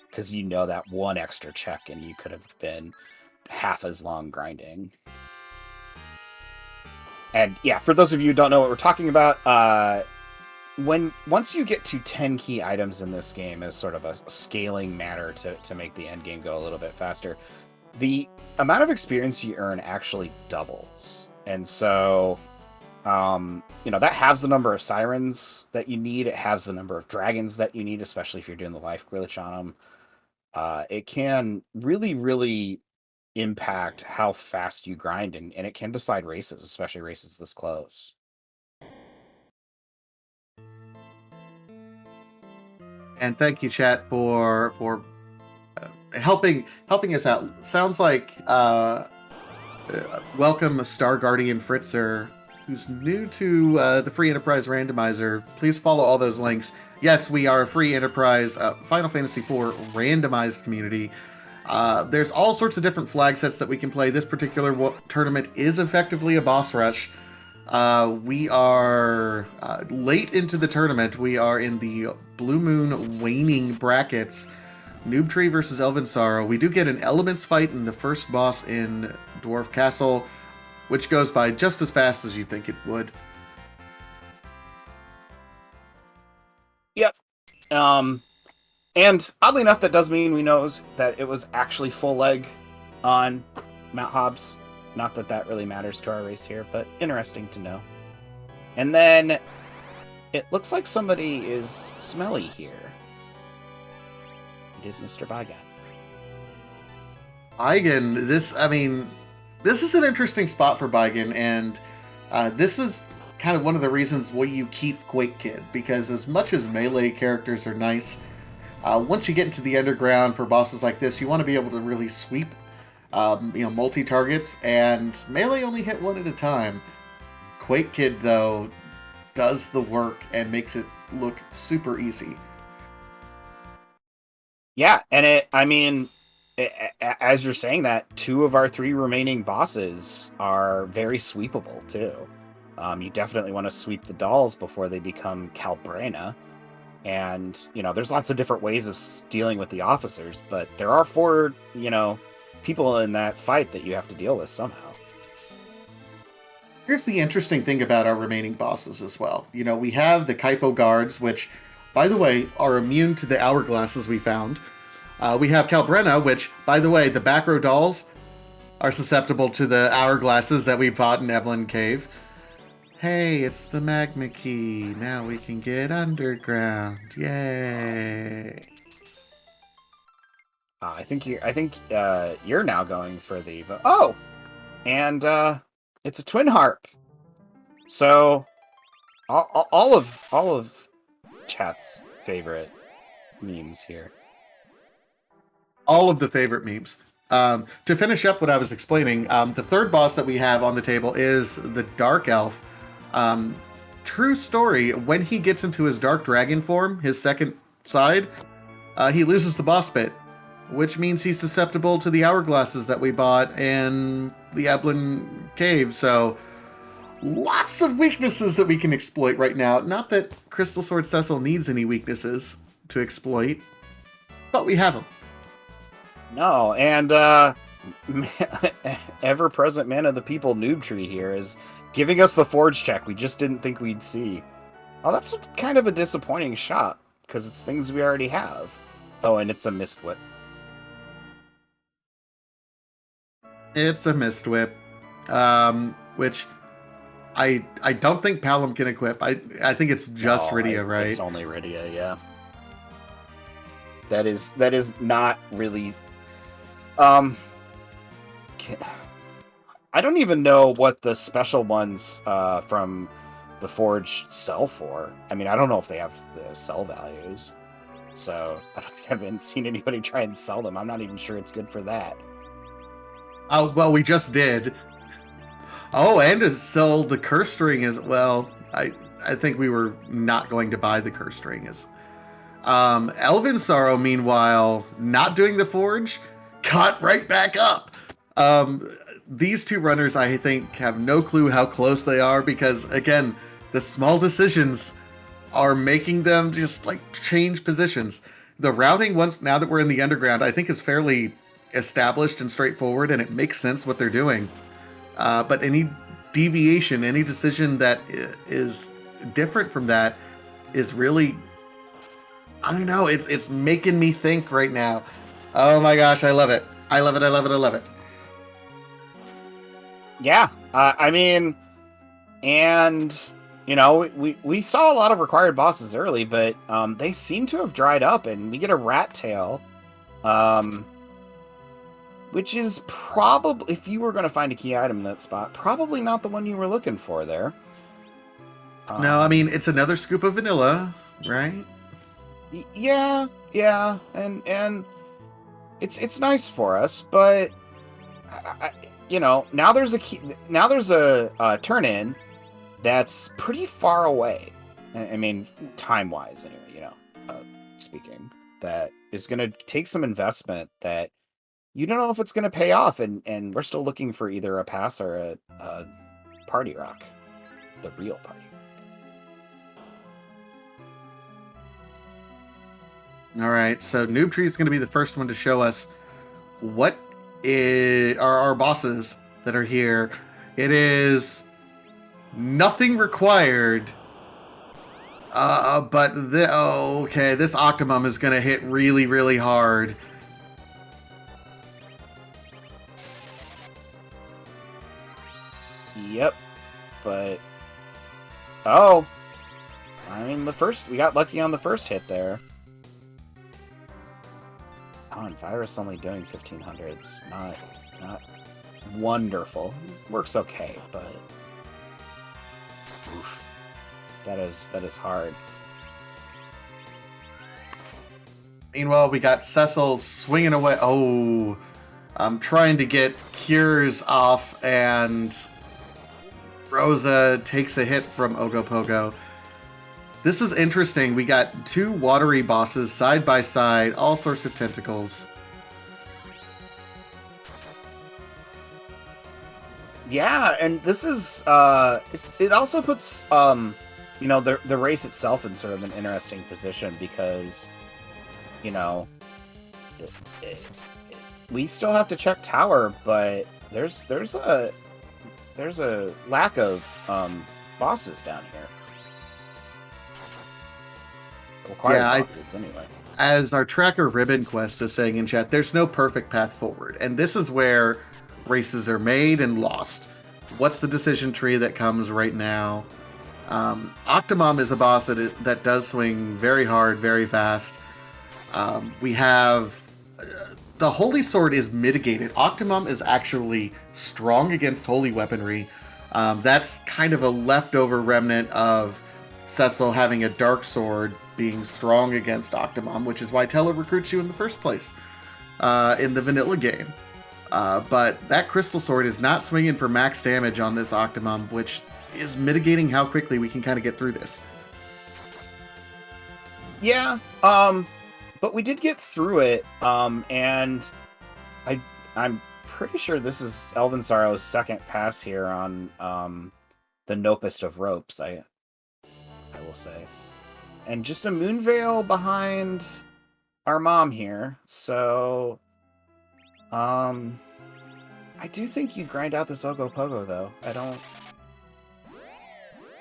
Because that one extra check and you could have been half as long grinding. And yeah, for those of you who don't know what we're talking about, once you get to 10 key items in this game as sort of a scaling matter to make the end game go a little bit faster, the amount of experience you earn actually doubles. And so, that halves the number of sirens that you need. It halves the number of dragons that you need, especially if you're doing the life glitch on them. It can really, really impact how fast you grind, and it can decide races, especially races this close. And thank you, chat, for helping us out. Sounds like welcome Star Guardian Fritzer, who's new to the Free Enterprise Randomizer. Please follow all those links. Yes, we are a Free Enterprise Final Fantasy IV randomized community. There's all sorts of different flag sets that we can play. This particular tournament is effectively a boss rush. We are late into the tournament. We are in the Blue Moon Waning brackets. Noobtree versus elvensorrow. We do get an elements fight in the first boss in Dwarf Castle, which goes by just as fast as you think it would. Yep. And oddly enough, that does mean we know that it was actually full leg on Mount Hobbs. Not that that really matters to our race here, but interesting to know. And then it looks like somebody is smelly here. It is Mr. Bagan. Bagan, this is an interesting spot for Bagan, and this is kind of one of the reasons why you keep Quake Kid, because as much as melee characters are nice, once you get into the underground for bosses like this, you want to be able to really sweep, multi-targets, and melee only hit one at a time. Quake Kid, though, does the work and makes it look super easy. Yeah, and as you're saying that, 2 of our 3 remaining bosses are very sweepable, too. You definitely want to sweep the dolls before they become Calbrena. And, there's lots of different ways of dealing with the officers, but there are 4, people in that fight that you have to deal with somehow. Here's the interesting thing about our remaining bosses as well. We have the Kaipo guards, which, by the way, are immune to the hourglasses we found. We have Calbrena, which, by the way, the back row dolls are susceptible to the hourglasses that we bought in Evelyn Cave. Hey, it's the magma key. Now we can get underground. Yay! I think you're now going for the and it's a twin harp. So all of chat's favorite memes here. All of the favorite memes. To finish up what I was explaining, the third boss that we have on the table is the Dark Elf. True story, when he gets into his Dark Dragon form, his second side, he loses the boss bit, which means he's susceptible to the hourglasses that we bought in the Eblin Cave. So, lots of weaknesses that we can exploit right now. Not that Crystal Sword Cecil needs any weaknesses to exploit, but we have them. No, and ever-present man of the people Noobtree here is giving us the forge check we just didn't think we'd see. Oh, that's kind of a disappointing shot, because it's things we already have. Oh, and it's a mist whip. It's a mist whip, which I don't think Palom can equip. I think it's just Rydia, right? It's only Rydia, yeah. That is not really Um, I don't even know what the special ones from the Forge sell for. I mean, I don't know if they have the sell values. So I don't think I haven't seen anybody try and sell them. I'm not even sure it's good for that. Oh, well, we just did. Oh, and to sell the curse ring as well. I think we were not going to buy the curse ring as elvensorrow, meanwhile, not doing the forge, caught right back up. These two runners, I think, have no clue how close they are because, again, the small decisions are making them just like change positions. The routing, once now that we're in the underground, I think is fairly established and straightforward, and it makes sense what they're doing. But any deviation, any decision that is different from that is really, I don't know, it's making me think right now. Oh my gosh, I love it. I love it, I love it, I love it. Yeah, I mean, and you know, we saw a lot of required bosses early, but they seem to have dried up, and we get a rat tail, which is probably, if you were going to find a key item in that spot, probably not the one you were looking for there. No, I mean, it's another scoop of vanilla, right? Yeah, and it's nice for us, but you know, now there's a key, now there's a turn in that's pretty far away. I mean, time wise, anyway. You know, speaking, that is going to take some investment that you don't know if it's going to pay off, and we're still looking for either a pass or a party rock, the real party. All right, so Noobtree is going to be the first one to show us what are our bosses that are here. It is nothing required, but okay, this Octomom is going to hit really, really hard. Yep, but oh, I mean, we got lucky on the first hit there. Oh, and Virus only doing 1500. It's not wonderful. Works okay, but oof, that is hard. Meanwhile, we got Cecil swinging away. Oh, I'm trying to get cures off, and Rosa takes a hit from Ogopogo. This is interesting. We got two watery bosses side by side, all sorts of tentacles. Yeah, and this is it also puts you know, the race itself in sort of an interesting position because, you know, we still have to check tower, but there's a lack of bosses down here. Required bosses, anyway. As our tracker Ribbon Quest is saying in chat, there's no perfect path forward, and this is where races are made and lost. What's the decision tree that comes right now? Octomom is a boss that does swing very hard, very fast. We have the Holy Sword is mitigated. Octomom is actually strong against holy weaponry. That's kind of a leftover remnant of Cecil having a Dark Sword being strong against Octomom, which is why Teller recruits you in the first place in the vanilla game. But that Crystal Sword is not swinging for max damage on this Octomom, which is mitigating how quickly we can kind of get through this. Yeah, but we did get through it, and I'm pretty sure this is elvensorrow's second pass here on the Nopest of Ropes, I will say. And just a Moon Veil behind our mom here, so I do think you grind out this Ogopogo, though. I don't...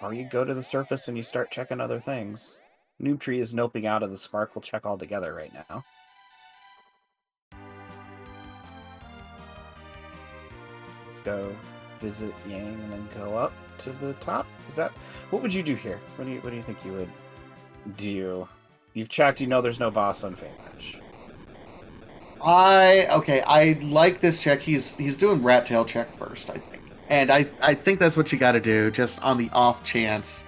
Or you go to the surface and you start checking other things. Noobtree is noping out of the Sparkle check altogether right now. Let's go visit Yang and then go up to the top. Is that... What would you do here? What do you think you would do? You've checked, you know there's no boss on Fame Match. I like this check. He's doing rat tail check first, I think. And I think that's what you got to do, just on the off chance.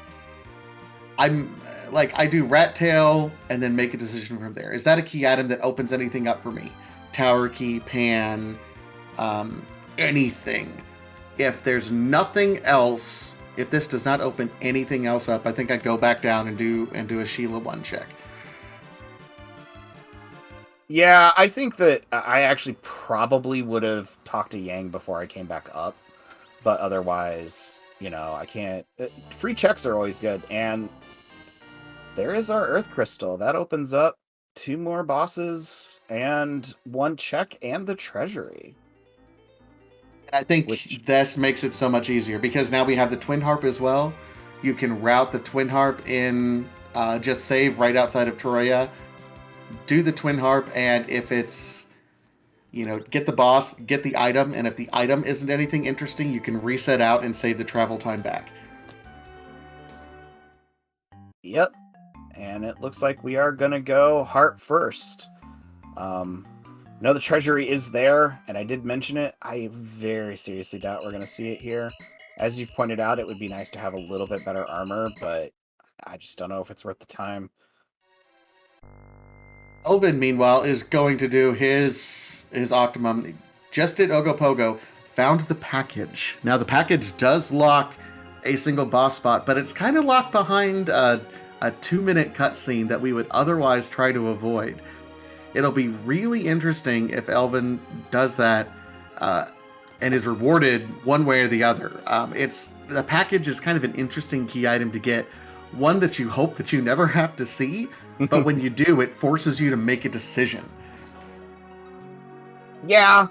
I'm like, I do rat tail and then make a decision from there. Is that a key item that opens anything up for me? Tower key, pan, anything. If there's nothing else, if this does not open anything else up, I think I'd go back down and do a Sheila 1 check. Yeah, I think that I actually probably would have talked to Yang before I came back up, but otherwise, I can't. Free checks are always good, and there is our Earth Crystal. That opens up 2 more bosses and 1 check and the treasury. And I think this makes it so much easier because now we have the Twin Harp as well. You can route the Twin Harp in, just save right outside of Troya, do the Twin Harp, and if it's, get the boss, get the item, and if the item isn't anything interesting, you can reset out and save the travel time back. Yep. And it looks like we are going to go Heart first. No, the treasury is there, and I did mention it. I very seriously doubt we're going to see it here. As you've pointed out, it would be nice to have a little bit better armor, but I just don't know if it's worth the time. Elvin, meanwhile, is going to do his Optimum. Just did Ogopogo, found the package. Now, the package does lock a single boss spot, but it's kind of locked behind a 2-minute cutscene that we would otherwise try to avoid. It'll be really interesting if Elvin does that and is rewarded one way or the other. The package is kind of an interesting key item to get, one that you hope that you never have to see, but when you do, it forces you to make a decision. Yeah,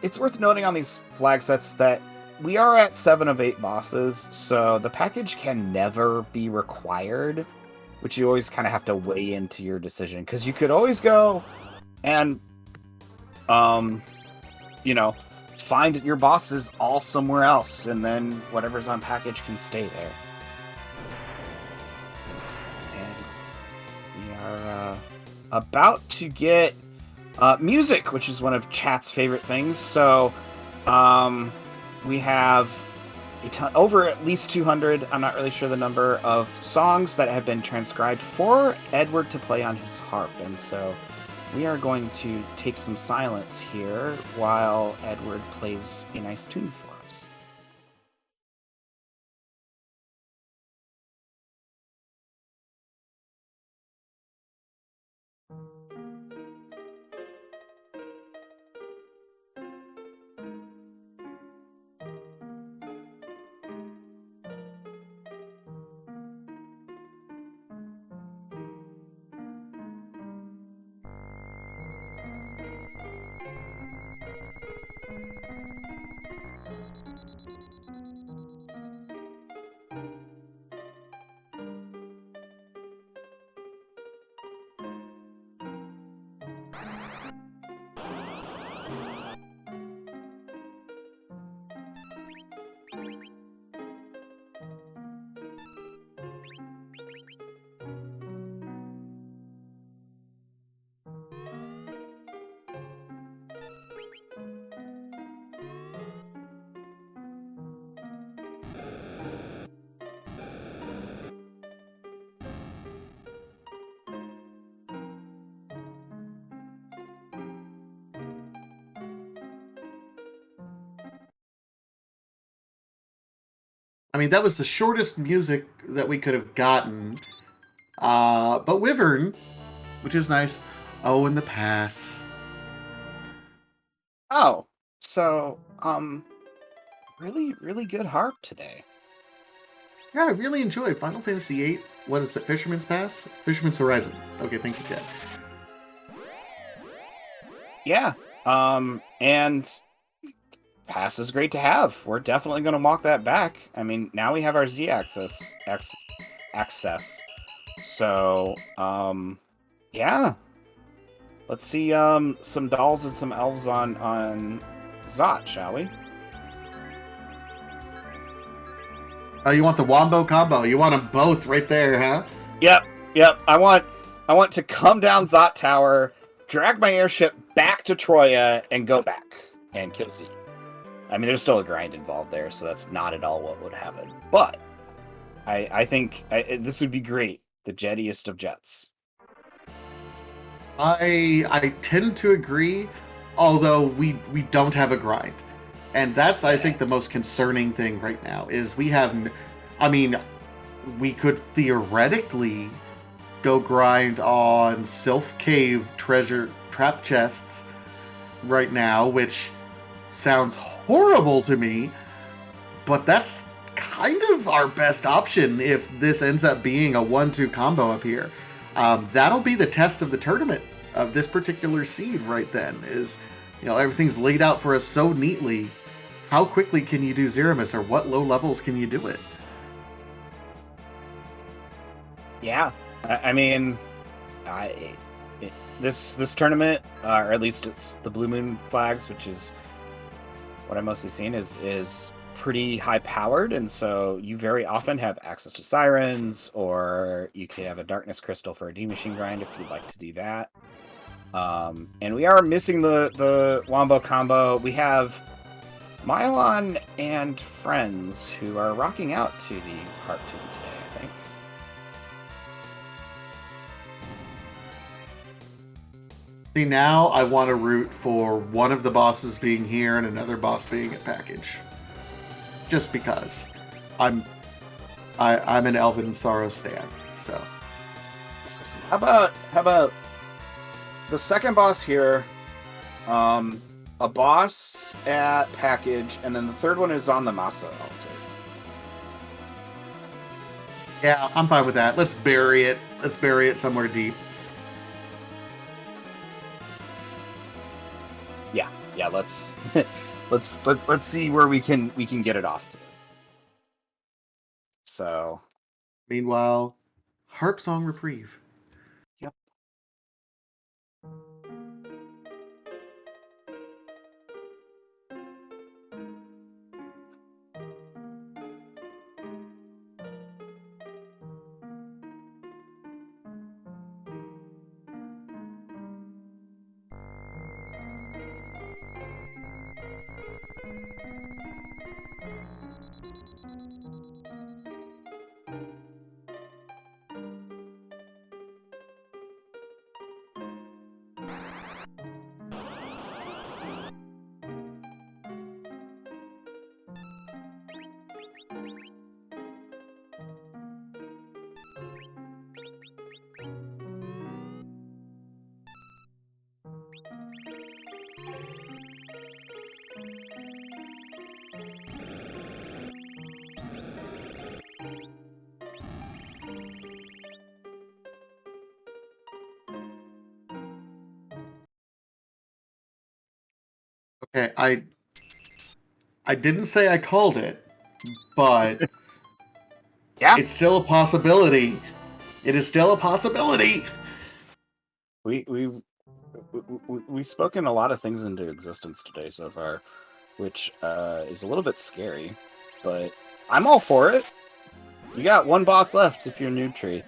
it's worth noting on these flag sets that we are at 7 of 8 bosses, so the package can never be required, which you always kind of have to weigh into your decision, because you could always go and, find your bosses all somewhere else, and then whatever's on package can stay there. And we are about to get music, which is one of chat's favorite things. So we have over at least 200, I'm not really sure the number, of songs that have been transcribed for Edward to play on his harp. And so we are going to take some silence here while Edward plays a nice tune for us. I mean, that was the shortest music that we could have gotten. But Wyvern, which is nice. Oh, in the pass. Oh, so, really, really good harp today. Yeah, I really enjoy Final Fantasy VIII. What is it? Fisherman's Pass? Fisherman's Horizon. Okay, thank you, Dad. Yeah, and pass is great to have. We're definitely going to walk that back. I mean, now we have our Z access. So, yeah. Let's see some dolls and some elves on Zot, shall we? Oh, you want the Wombo combo? You want them both right there, huh? Yep. I want to come down Zot Tower, drag my airship back to Troya and go back and kill Z. I mean, there's still a grind involved there, so that's not at all what would happen. But I think this would be great. The jettiest of jets. I tend to agree, although we don't have a grind, and that's I think the most concerning thing right now is we have. I mean, we could theoretically go grind on Sylph Cave treasure trap chests right now, which sounds horrible to me, but that's kind of our best option if this ends up being a 1-2 combo up here. That'll be the test of the tournament of this particular seed right then, is, you know, everything's laid out for us so neatly. How quickly can you do Zemus, or what low levels can you do it? Yeah, I mean, this tournament, or at least it's the Blue Moon flags, which is what I'm mostly seeing, is pretty high powered, and so you very often have access to sirens, or you can have a darkness crystal for a D machine grind if you'd like to do that. And we are missing the Wombo combo. We have Mylon and friends who are rocking out to the Harp Tune today, I think. See, now I want to root for one of the bosses being here and another boss being at package. Just because I'm an elvensorrow stan. So how about the second boss here, a boss at package, and then the third one is on the Masa altar. Yeah, I'm fine with that. Let's bury it. Let's bury it somewhere deep. Yeah, let's let's see where we can get it off to. So, meanwhile, Harp Song Reprieve. Yep. Okay, I didn't say I called it, but yeah, it's still a possibility. It is still a possibility. We've spoken a lot of things into existence today so far, which is a little bit scary, but I'm all for it. You got one boss left if you're Noobtree.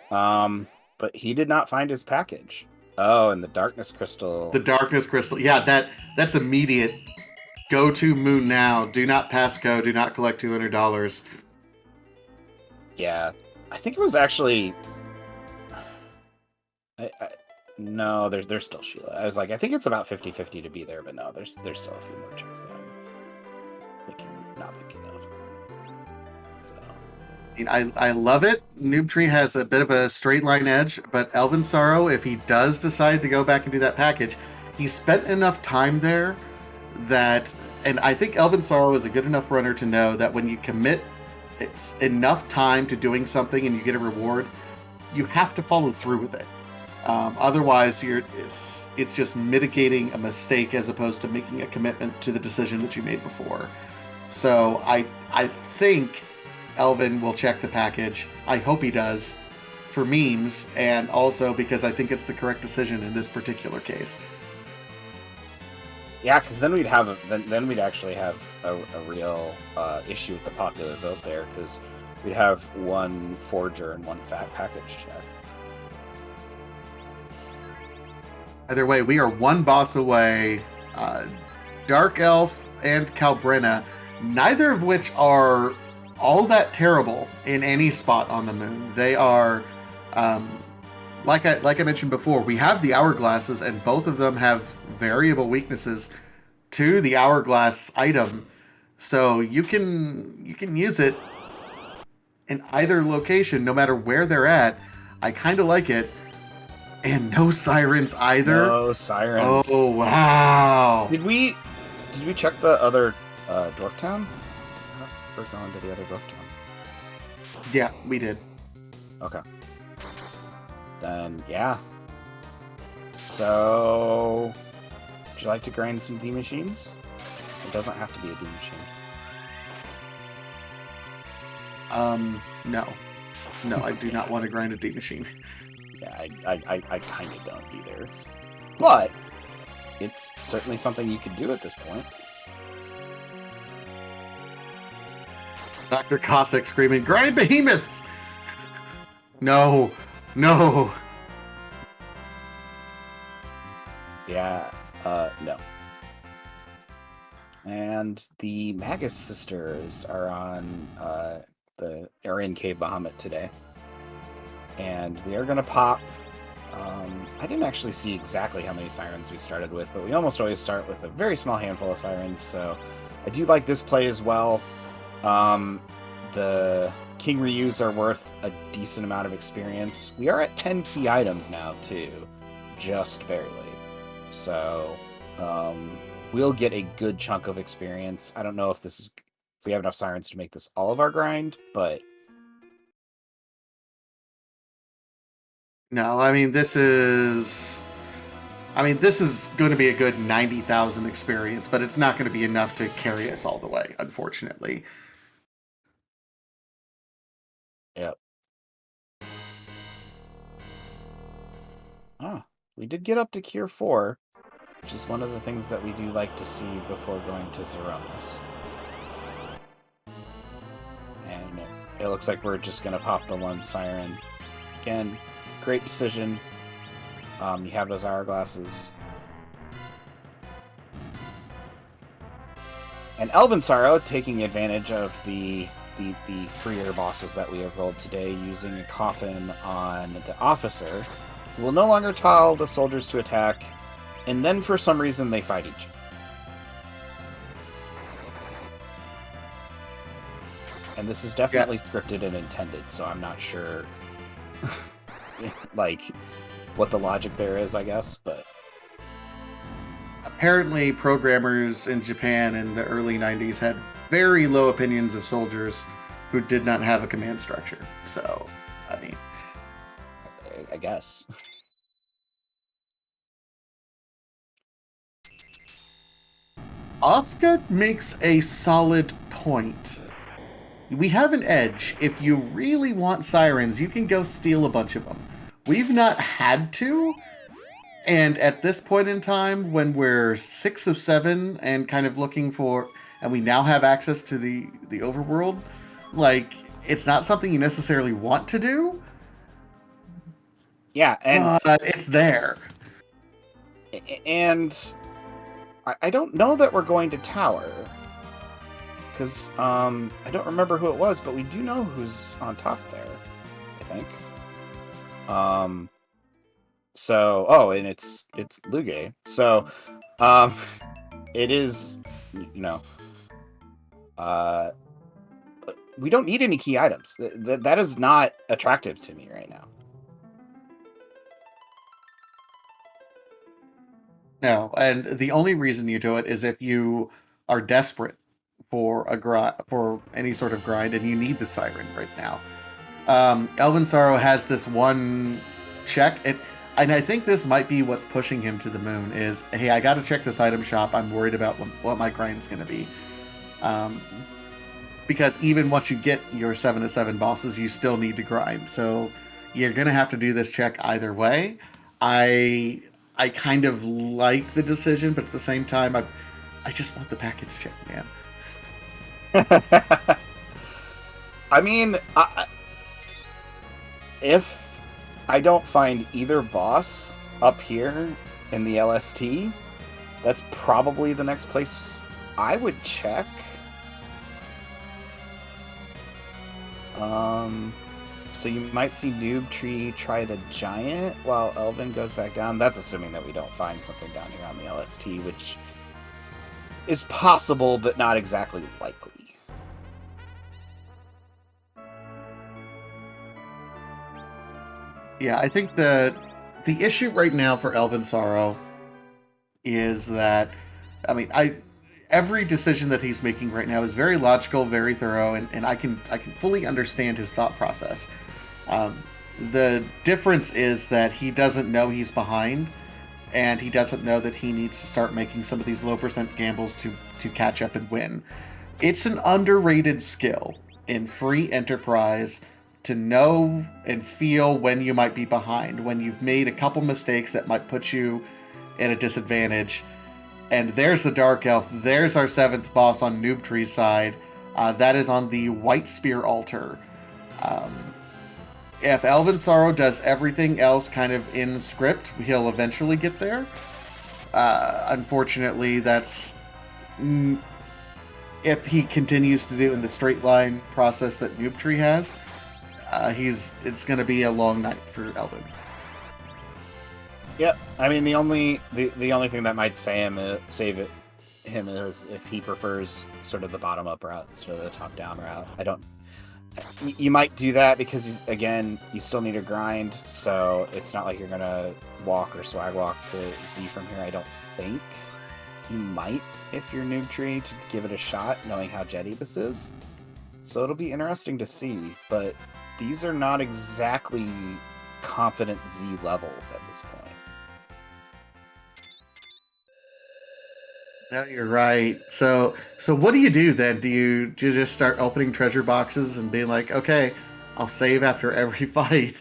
But he did not find his package. Oh, and the darkness crystal. The darkness crystal. Yeah, that's immediate. Go to Moon now. Do not pass go. Do not collect $200. Yeah, I think it was actually. No, there's still Sheila. I was like, I think it's about 50-50 to be there, but no, there's still a few more checks that I'm not thinking of. So. I love it. Noobtree has a bit of a straight line edge, but elvensorrow, if he does decide to go back and do that package, he spent enough time there that, and I think elvensorrow is a good enough runner to know that when you commit it's enough time to doing something and you get a reward, you have to follow through with it. Otherwise, it's just mitigating a mistake as opposed to making a commitment to the decision that you made before. So I think Elven will check the package. I hope he does, for memes, and also because I think it's the correct decision in this particular case. Yeah, because then we'd actually have a real issue with the popular vote there, because we'd have one forger and one fat package check. Either way, we are one boss away. Uh, Dark Elf and Calbrina, neither of which are all that terrible in any spot on the moon. They are, um, like I mentioned before, we have the hourglasses, and both of them have variable weaknesses to the hourglass item. So you can use it in either location, no matter where they're at. I kind of like it, and no sirens either. No sirens. Oh wow! Did we check the other dwarf town? We're going to the other dwarf town. Yeah, we did. Okay. Then yeah. So, would you like to grind some D machines? It doesn't have to be a D machine. No. No, I do not want to grind a D machine. Yeah, I kind of don't either. But it's certainly something you could do at this point. Dr. Cossack screaming, grind behemoths! No. No. Yeah, no. And the Magus sisters are on are in Cave Bahamut today. And we are gonna pop. I didn't actually see exactly how many sirens we started with, but we almost always start with a very small handful of sirens, so I do like this play as well. The King Ryus are worth a decent amount of experience. We are at 10 key items now, too. Just barely. So, we'll get a good chunk of experience. I don't know if we have enough sirens to make this all of our grind, but... No, I mean, this is going to be a good 90,000 experience, but it's not going to be enough to carry us all the way, unfortunately. Yep. Ah, we did get up to Cure 4, which is one of the things that we do like to see before going to Zeronis. And it looks like we're just going to pop the one siren. Again, great decision. You have those hourglasses. And elvensorrow, taking advantage of the freer bosses that we have rolled today, using a coffin on the officer, who will no longer tell the soldiers to attack, and then for some reason they fight each other. And this is definitely scripted and intended, so I'm not sure like what the logic there is, I guess, but apparently programmers in Japan in the early 90s had very low opinions of soldiers who did not have a command structure. So, I mean, I guess. Asuka makes a solid point. We have an edge. If you really want sirens, you can go steal a bunch of them. We've not had to, and at this point in time, when we're 6 of 7 and kind of looking for, and we now have access to the overworld, like, it's not something you necessarily want to do. Yeah, and but it's there. And I don't know that we're going to tower, because I don't remember who it was, but we do know who's on top there, I think. So, and it's Luge. So, it is, we don't need any key items. That is not attractive to me right now. No, and the only reason you do it is if you are desperate for for any sort of grind, and you need the siren right now. Elvensorrow has this one check, and I think this might be what's pushing him to the moon. Is, hey, I got to check this item shop. I'm worried about what my grind's going to be. Because even once you get your 7 of 7 bosses, you still need to grind. So you're going to have to do this check either way. I kind of like the decision, but at the same time, I just want the package check, man. I mean, if I don't find either boss up here, in the LST. That's probably the next place I would check. So you might see Noobtree try the giant while Elven goes back down. That's assuming that we don't find something down here on the LST, which is possible, but not exactly likely. Yeah, I think the issue right now for Elvensorrow is that, I mean, every decision that he's making right now is very logical, very thorough, and I can fully understand his thought process. The difference is that he doesn't know he's behind, and he doesn't know that he needs to start making some of these low percent gambles to catch up and win. It's an underrated skill in free enterprise to know and feel when you might be behind, when you've made a couple mistakes that might put you at a disadvantage. And there's the Dark Elf. There's our 7th boss on Noobtree's side. That is on the White Spear altar. If Elvensorrow does everything else kind of in script, he'll eventually get there. Unfortunately, that's... if he continues to do in the straight line process that Noobtree has, it's going to be a long night for Elven. Yep. I mean, the only thing that might save him is if he prefers sort of the bottom up route instead of the top down route. You might do that because you still need to grind, so it's not like you're gonna walk or swag walk to Z from here. I don't think. You might if you're Noobtree to give it a shot, knowing how jetty this is. So it'll be interesting to see, but these are not exactly confident Z levels at this point. No, you're right. So what do you do then? Do you just start opening treasure boxes and being like, okay, I'll save after every fight?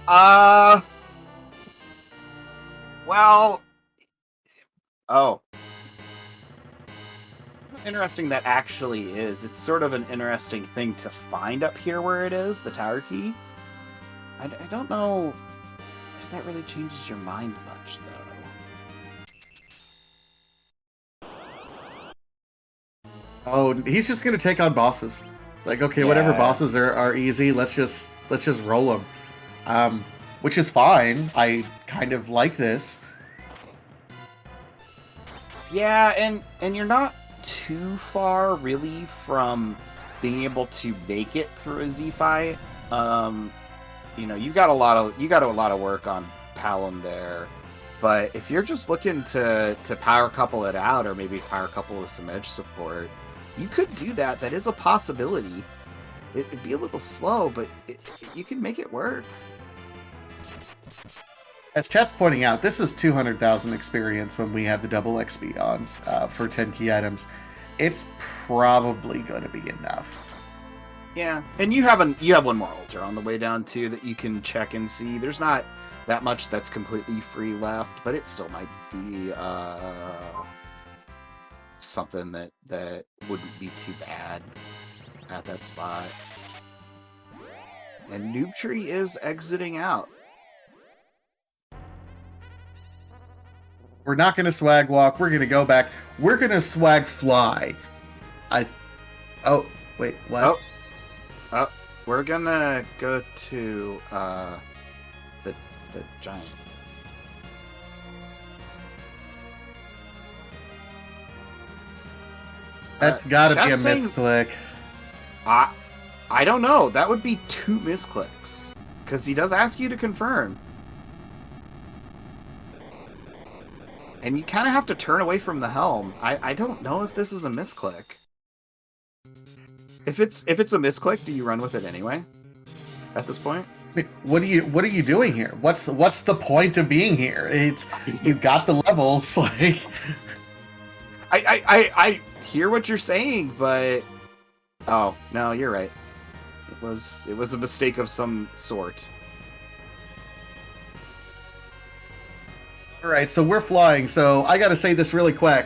Well, oh. Interesting that actually is. It's sort of an interesting thing to find up here where it is, the tower key. I don't know if that really changes your mind much, though. Oh, he's just gonna take on bosses. It's like, okay, whatever bosses are easy, let's just roll them. Which is fine. I kind of like this. Yeah, and you're not too far really from being able to make it through a Z fight. You got a lot of work on Palom there. But if you're just looking to power couple it out, or maybe power couple with some edge support, you could do that. That is a possibility. It'd be a little slow, but you can make it work. As chat's pointing out, this is 200,000 experience when we have the double XP on for 10 key items. It's probably going to be enough. Yeah, and you have one more altar on the way down too that you can check and see. There's not that much that's completely free left, but it still might be something that wouldn't be too bad at that spot. And Noobtree is exiting out. We're not going to swag walk. We're going to go back. We're going to swag fly. Oh, wait, what? Oh, we're going to go to the giant. That's got to be a misclick. I don't know. That would be 2 misclicks. Because he does ask you to confirm. And you kind of have to turn away from the helm. I don't know if this is a misclick. If it's a misclick, do you run with it anyway? At this point? Wait, what are you doing here? What's the point of being here? You got the levels, like. I hear what you're saying, but oh no, you're right. It was a mistake of some sort. All right, so we're flying. So I got to say this really quick.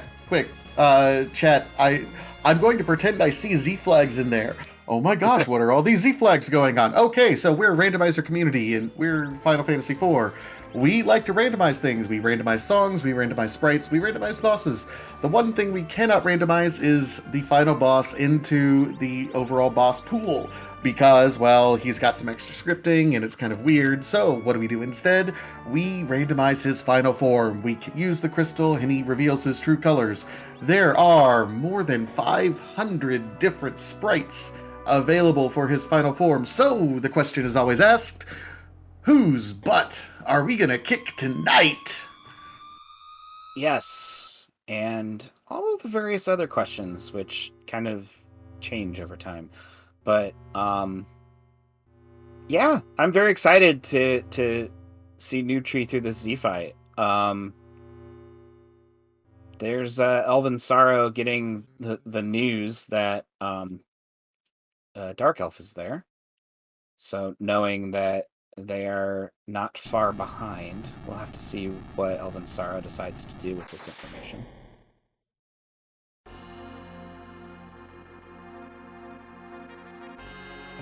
Chat. I'm going to pretend I see Z flags in there. Oh my gosh, what are all these Z flags going on? Okay, so we're a randomizer community and we're Final Fantasy IV. We like to randomize things. We randomize songs, we randomize sprites, we randomize bosses. The one thing we cannot randomize is the final boss into the overall boss pool because, well, he's got some extra scripting and it's kind of weird. So, what do we do instead? We randomize his final form. We use the crystal and he reveals his true colors. There are more than 500 different sprites available for his final form. So, the question is always asked, whose butt are we gonna kick tonight? Yes, and all of the various other questions, which kind of change over time. But yeah, I'm very excited to see Noobtree through this Z fight. There's Elvensorrow getting the news that Dark Elf is there. So knowing that they are not far behind, we'll have to see what Elvensorrow decides to do with this information.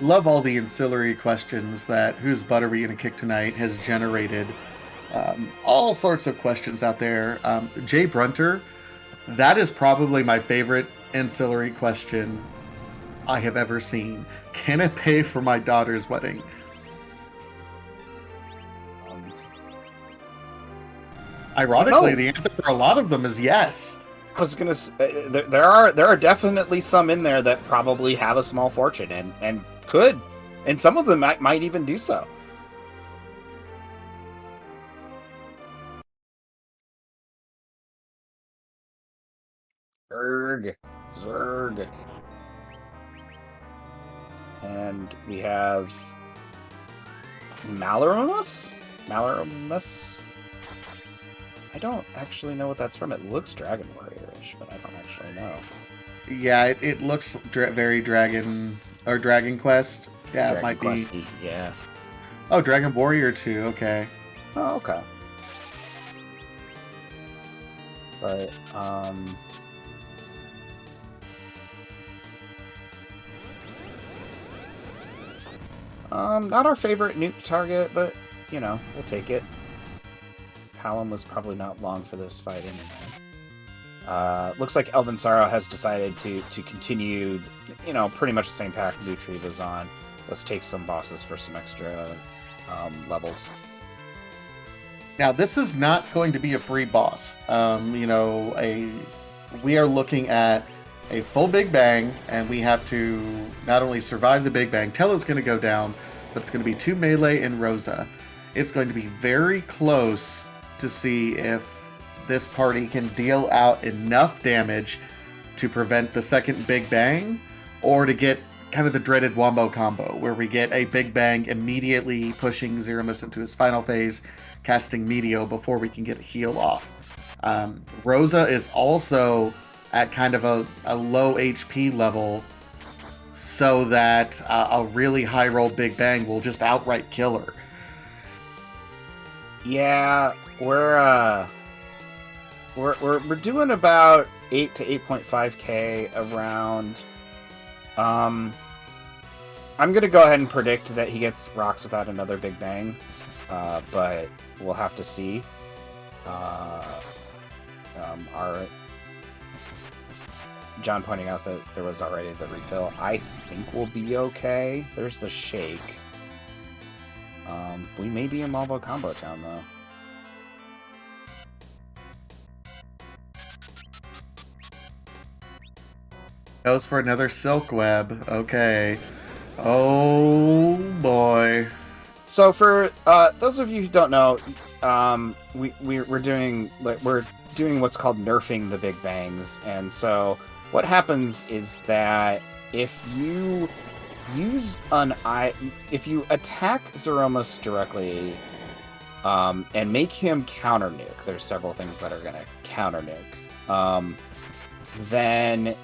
I love all the ancillary questions that whose butt are we gonna kick tonight has generated. All sorts of questions out there. Jay Brunter, that is probably my favorite ancillary question I have ever seen. Can I pay for my daughter's wedding? Um, Ironically, the answer for a lot of them is yes. I was gonna. There are definitely some in there that probably have a small fortune and could, and some of them might even do so. Zerg. And we have Malaramus? I don't actually know what that's from. It looks Dragon Warrior-ish, but I don't actually know. Yeah, it looks very Dragon or Dragon Quest. Yeah, Dragon it might Quest-y, be. yeah. Oh, Dragon Warrior 2. Okay. Oh, okay. But not our favorite nuke target, but you know, we'll take it. Hallam was probably not long for this fight anyway. Looks like Elvensorrow has decided to continue, you know, pretty much the same path Noobtree was on. Let's take some bosses for some extra levels. Now, this is not going to be a free boss. You know, we are looking at a full Big Bang, and we have to not only survive the Big Bang, Tella's going to go down, but it's going to be 2 melee and Rosa. It's going to be very close to see if this party can deal out enough damage to prevent the second Big Bang, or to get kind of the dreaded Wombo combo, where we get a Big Bang immediately pushing Zemus into his final phase, casting Meteo before we can get a heal off. Rosa is also at kind of a low HP level, so that a really high roll Big Bang will just outright kill her. Yeah, we're doing about 8 to 8.5k around. I'm gonna go ahead and predict that he gets rocks without another Big Bang, but we'll have to see. Our John pointing out that there was already the refill. I think we'll be okay. There's the shake. We may be in Marvel Combo Town though. Goes for another Silk Web. Okay. Oh boy. So for those of you who don't know, we're doing what's called nerfing the Big Bangs, and so what happens is that if you if you attack Zeromus directly, and make him counter nuke, there's several things that are gonna counter nuke. Then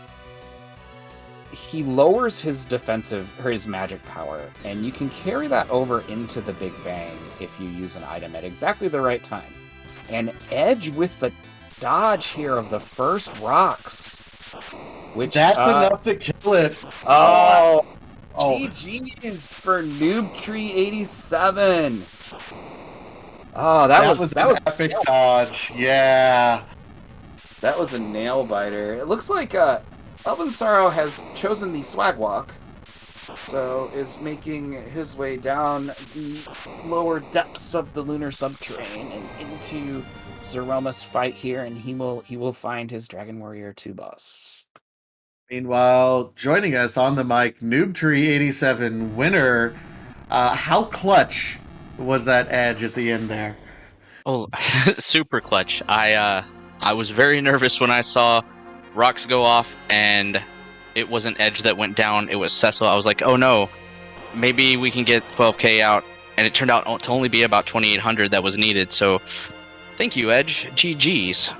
he lowers his defensive or his magic power, and you can carry that over into the Big Bang if you use an item at exactly the right time. And edge with the dodge here of the first rocks, which that's enough to kill it. Oh, GG's for Noobtree87. Oh, That was an epic dodge. Yeah. that was a nail biter. It looks like elvensorrow has chosen the swag walk, so is making his way down the lower depths of the lunar subterranean and into Zeroma's fight here, and he will find his Dragon Warrior 2 boss. Meanwhile, joining us on the mic, Noobtree87 winner. How clutch was that edge at the end there? Oh, super clutch. I was very nervous when I saw rocks go off and it wasn't Edge that went down, it was Cecil. I was like, oh no, maybe we can get 12k out, and it turned out to only be about 2800 that was needed. So thank you, Edge. GG's.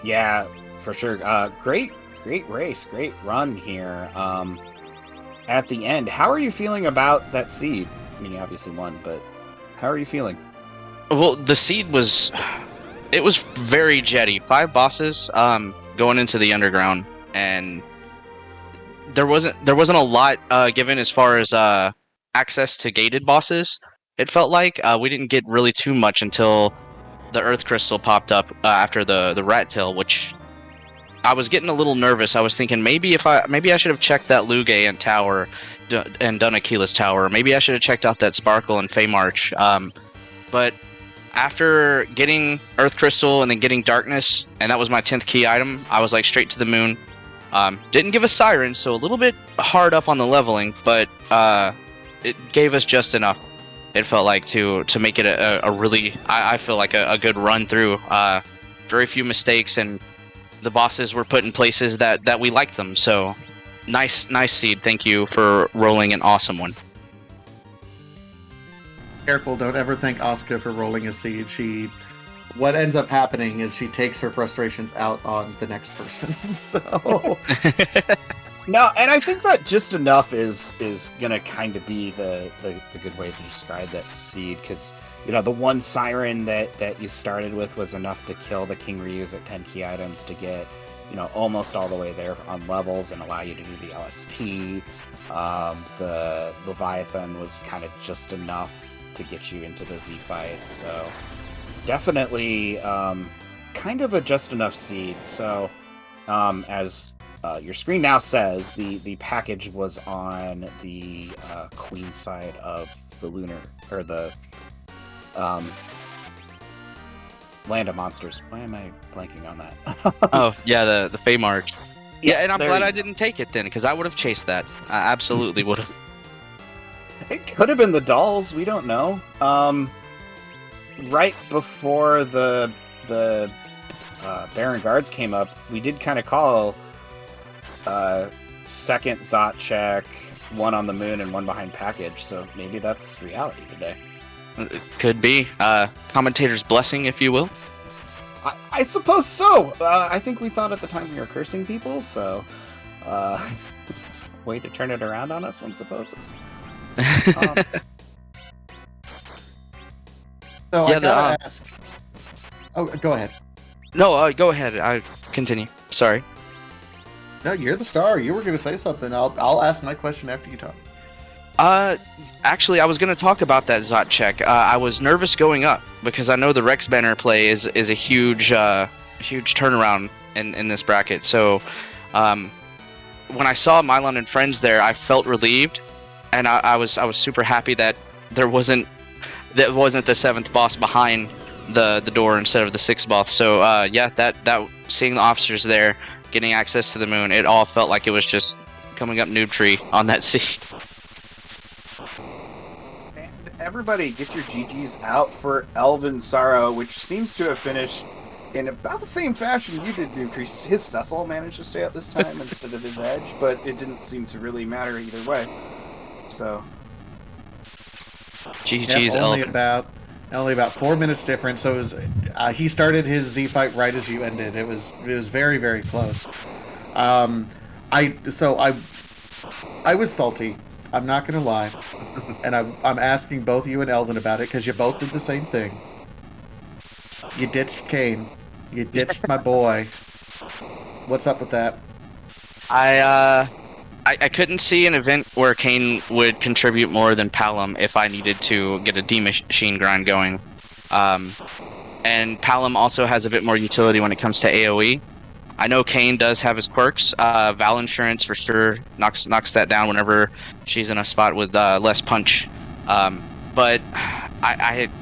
Yeah, for sure. Great race, great run here. At the end, how are you feeling about that seed? I mean, you obviously won, but how are you feeling? Well, the seed was very jetty. 5 bosses going into the underground, and there wasn't a lot given as far as access to gated bosses. It felt like we didn't get really too much until the Earth Crystal popped up after the Rat Tail, which I was getting a little nervous. I was thinking maybe I should have checked that Lugae tower and done Aquila's tower. Maybe I should have checked out that Sparkle and Fey March. But after getting Earth Crystal and then getting Darkness, and that was my 10th key item, I was like straight to the moon. Didn't give a Siren, so a little bit hard up on the leveling, but it gave us just enough. It felt like to make it a really, I feel like a good run through. Very few mistakes, and the bosses were put in places that we liked them. So nice seed. Thank you for rolling an awesome one. Careful, don't ever thank Asuka for rolling a seed. What ends up happening is she takes her frustrations out on the next person. So No, and I think that just enough is gonna kind of be the good way to describe that seed, because the one Siren that you started with was enough to kill the King Ryu's at 10 key items to get almost all the way there on levels and allow you to do the LST. The Leviathan was kind of just enough to get you into the Z fight, so definitely kind of a just enough seed. So as your screen now says, the package was on the queen side of the Lunar, or the Land of Monsters. Why am I blanking on that? Oh yeah, the Fey March. Yeah, and I'm glad I go. didn't take it then, because I would have chased that. I absolutely would have. It could have been the dolls. We don't know. Right before the Baron Guards came up, we did kind of call second Zot check, one on the moon and one behind package. So maybe that's reality today. It could be commentator's blessing, if you will. I suppose so. I think we thought at the time we were cursing people, so way to turn it around on us, one supposes. So Yeah, I gotta ask. Oh, go ahead. No, go ahead. I continue. Sorry. No, you're the star. You were gonna say something. I'll ask my question after you talk. Actually, I was going to talk about that Zot check. I was nervous going up because I know the Rex banner play is a huge turnaround in this bracket. So, when I saw Mylon and friends there, I felt relieved, and I was super happy that wasn't the 7th boss behind the door instead of the 6th boss. So, yeah, that seeing the officers there, getting access to the moon, it all felt like it was just coming up Noobtree on that seat. Everybody get your GGs out for elvensorrow, which seems to have finished in about the same fashion you did, Noobtree. His Cecil managed to stay up this time instead of his Edge, but it didn't seem to really matter either way. So GG's only about 4 minutes difference. So it was, he started his Z fight right as you ended. It was very, very close. I was salty. I'm not gonna lie, and I'm asking both you and Elvin about it because you both did the same thing. You ditched Kane. You ditched my boy. What's up with that? I couldn't see an event where Kane would contribute more than Palom if I needed to get a D machine grind going. And Palom also has a bit more utility when it comes to AoE. I know Kane does have his quirks. Val Insurance for sure knocks that down whenever she's in a spot with less punch. But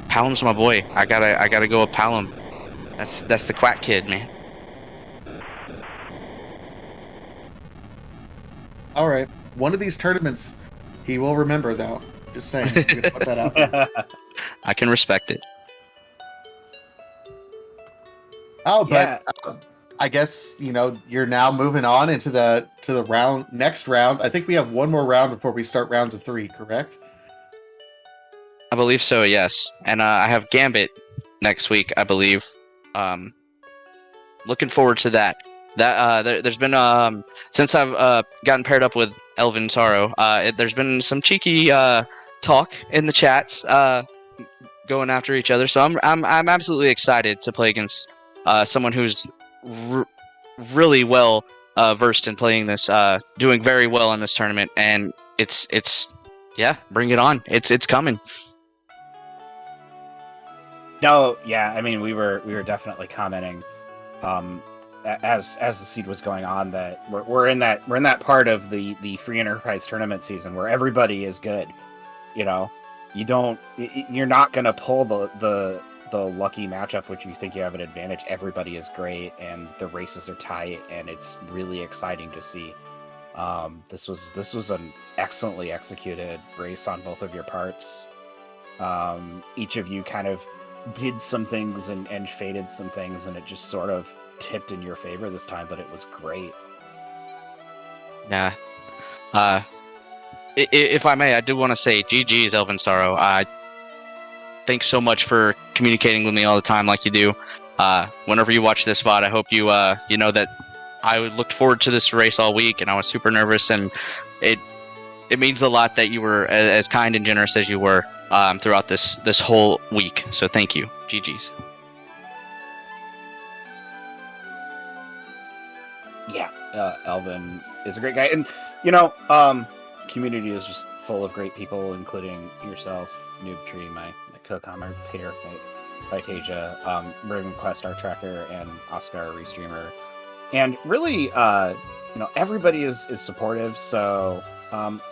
Palom's my boy. I gotta go with Palom. That's the quack kid, man. All right. One of these tournaments, he will remember, though. Just saying. I'm gonna put that out there. I can respect it. Oh, but I guess you're now moving on into the next round. I think we have one more round before we start rounds of 3. Correct? I believe so. Yes, and I have Gambit next week. I believe. Looking forward to that. There's been since I've gotten paired up with elvensorrow, there's been some cheeky talk in the chats going after each other. So I'm absolutely excited to play against someone who's really well versed in playing this, doing very well in this tournament, and it's bring it on. It's coming. No, yeah, I mean we were definitely commenting as the seed was going on that we're in that part of the free enterprise tournament season where everybody is good. You're not gonna pull the lucky matchup which you think you have an advantage. Everybody is great and the races are tight and it's really exciting to see. This was an excellently executed race on both of your parts. Each of you kind of did some things and faded some things, and it just sort of tipped in your favor this time, but it was great. Yeah. If I may, I do want to say GG's elvensorrow. Thanks so much for communicating with me all the time like you do. Whenever you watch this VOD, I hope you know that I looked forward to this race all week, and I was super nervous, and it means a lot that you were as kind and generous as you were throughout this whole week. So thank you. GG's. Yeah, Elvin is a great guy, and community is just full of great people, including yourself, Noobtree, my co-commentator, Vitasia, Raven Quest, Star Tracker, and Oscar, Restreamer, and really, everybody is supportive. So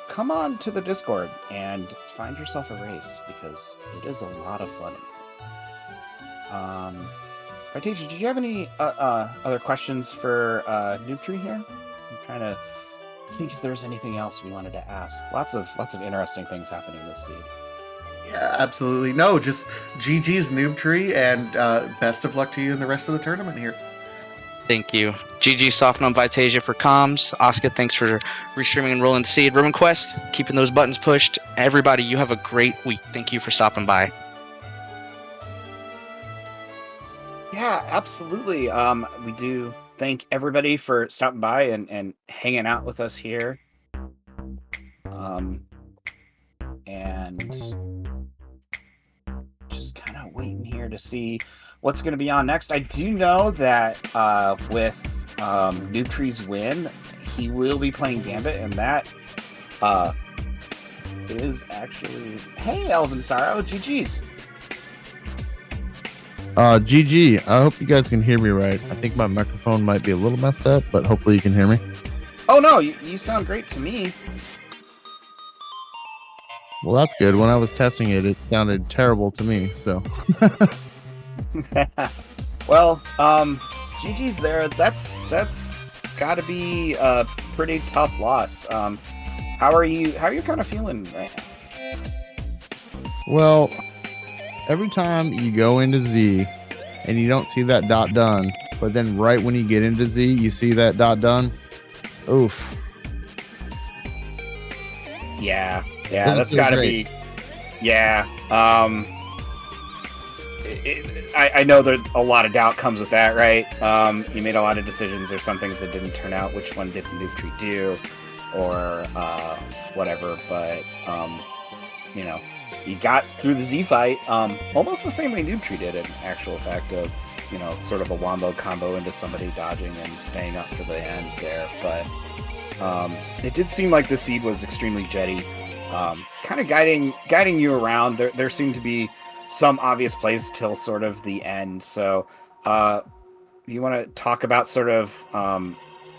come on to the Discord and find yourself a race because it is a lot of fun. Vitasia, did you have any other questions for Noobtree here? I'm trying to think if there's anything else we wanted to ask. Lots of interesting things happening this seed. Yeah, absolutely. No, just GG's Noobtree, and best of luck to you in the rest of the tournament here. Thank you. GG Soften on Vitasia for comms. Oscar, thanks for restreaming and rolling the seed. Roman Quest, keeping those buttons pushed. Everybody, you have a great week. Thank you for stopping by. Yeah, absolutely. We do thank everybody for stopping by and hanging out with us here. And just kind of waiting here to see what's going to be on next. I do know that with Noobtree's win, he will be playing Gambit, and that is actually... Hey, elvensorrow, GG's. GG. I hope you guys can hear me right. I think my microphone might be a little messed up, but hopefully you can hear me. Oh, no, you sound great to me. Well, that's good. When I was testing it, it sounded terrible to me, so... Well, GG's there. That's got to be a pretty tough loss. How are you kind of feeling right now? Well, every time you go into Z and you don't see that dot done, but then right when you get into Z, you see that dot done. Oof. Yeah, that's got to be. Yeah. I know that a lot of doubt comes with that, right? You made a lot of decisions. There's some things that didn't turn out. Which one did Noobtree do, or whatever? But you got through the Z fight almost the same way Noobtree did, in actual fact of sort of a wombo combo into somebody dodging and staying up to the end there. But It did seem like the seed was extremely jetty, kind of guiding you around. There seemed to be some obvious plays till sort of the end. So, you want to talk about sort of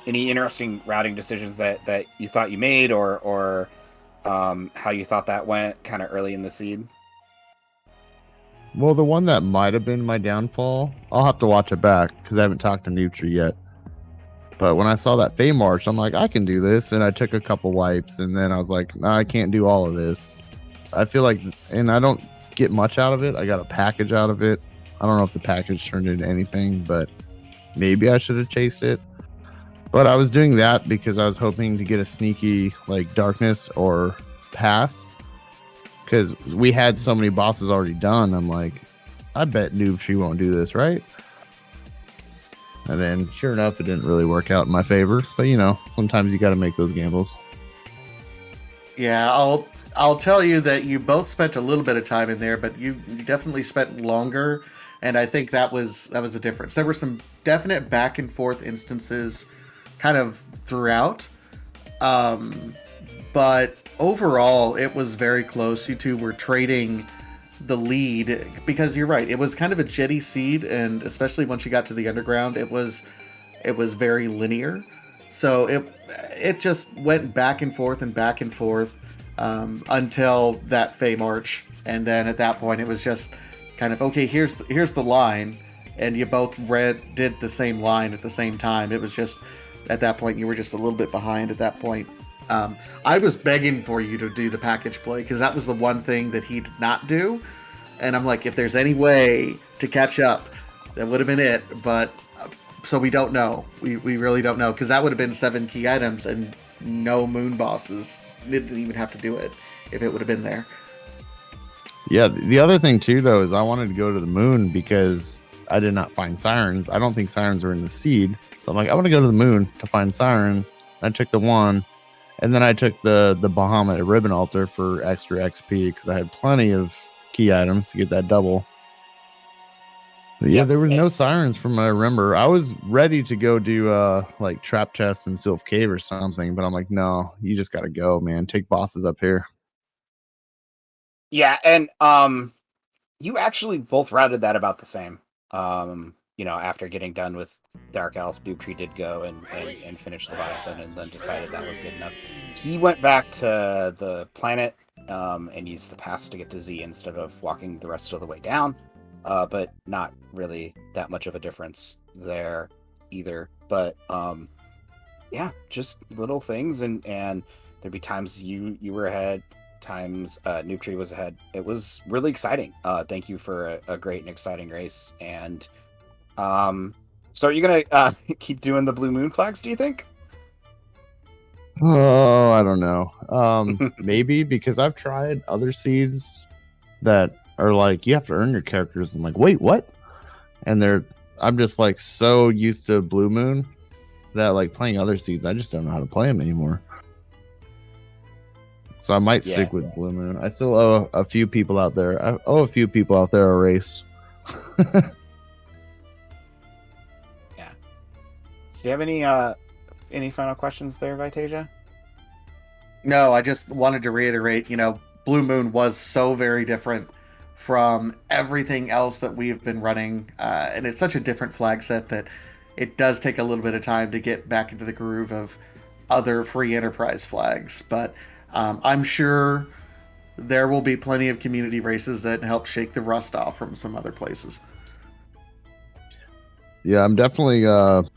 any interesting routing decisions that you thought you made, or how you thought that went kind of early in the seed? Well, the one that might have been my downfall, I'll have to watch it back because I haven't talked to Noobtree yet. But when I saw that Fey March, I'm like, I can do this. And I took a couple wipes, and then I was like, no, I can't do all of this. I feel like, and I don't get much out of it. I got a package out of it. I don't know if the package turned into anything, but maybe I should have chased it. But I was doing that because I was hoping to get a sneaky like darkness or pass. Because we had so many bosses already done. I'm like, I bet Noobtree won't do this, right? And then, sure enough, it didn't really work out in my favor. But you know, sometimes you got to make those gambles. Yeah, I'll tell you that you both spent a little bit of time in there, but you definitely spent longer, and I think that was the difference. There were some definite back and forth instances, kind of throughout, but overall, it was very close. You two were trading the lead because you're right. It was kind of a jetty seed, and especially once you got to the underground, it was very linear. So it just went back and forth until that Fey March, and then at that point it was just kind of okay. Here's the line, and you both did the same line at the same time. It was just at that point you were just a little bit behind. At that point, I was begging for you to do the package play because that was the one thing that he did not do, and I'm like, if there's any way to catch up, that would have been it. But so we don't know. We really don't know because that would have been 7 key items and no moon bosses. Didn't even have to do it if it would have been there. Yeah, the other thing too, though, is I wanted to go to the moon because I did not find sirens. I don't think sirens are in the seed, so I'm like, I want to go to the moon to find sirens. I took the one, and then I took the Bahamut ribbon altar for extra XP because I had plenty of key items to get that double. But yeah, there were no sirens from what I remember. I was ready to go do like trap chest and Sylph Cave or something, but I'm like, no, you just gotta go, man. Take bosses up here. Yeah, and you actually both routed that about the same. After getting done with Dark Elf, Noobtree did go and finish Leviathan, and then decided that was good enough. He went back to the planet and used the pass to get to Z instead of walking the rest of the way down. But not really that much of a difference there either. But yeah, just little things, and there'd be times you were ahead, times Noobtree was ahead. It was really exciting. Thank you for a great and exciting race. And so are you gonna keep doing the blue moon flags, do you think? Oh, I don't know. Maybe because I've tried other seeds that are like you have to earn your characters. I'm like, wait, what? And I'm just like so used to Blue Moon that like playing other seeds, I just don't know how to play them anymore. So I might stick with Blue Moon. I still owe a few people out there. I owe a few people out there a race. Yeah. So do you have any final questions there, Vitasia? No, I just wanted to reiterate, Blue Moon was so very different from everything else that we've been running. And it's such a different flag set that it does take a little bit of time to get back into the groove of other free enterprise flags. But I'm sure there will be plenty of community races that help shake the rust off from some other places. Yeah, I'm definitely going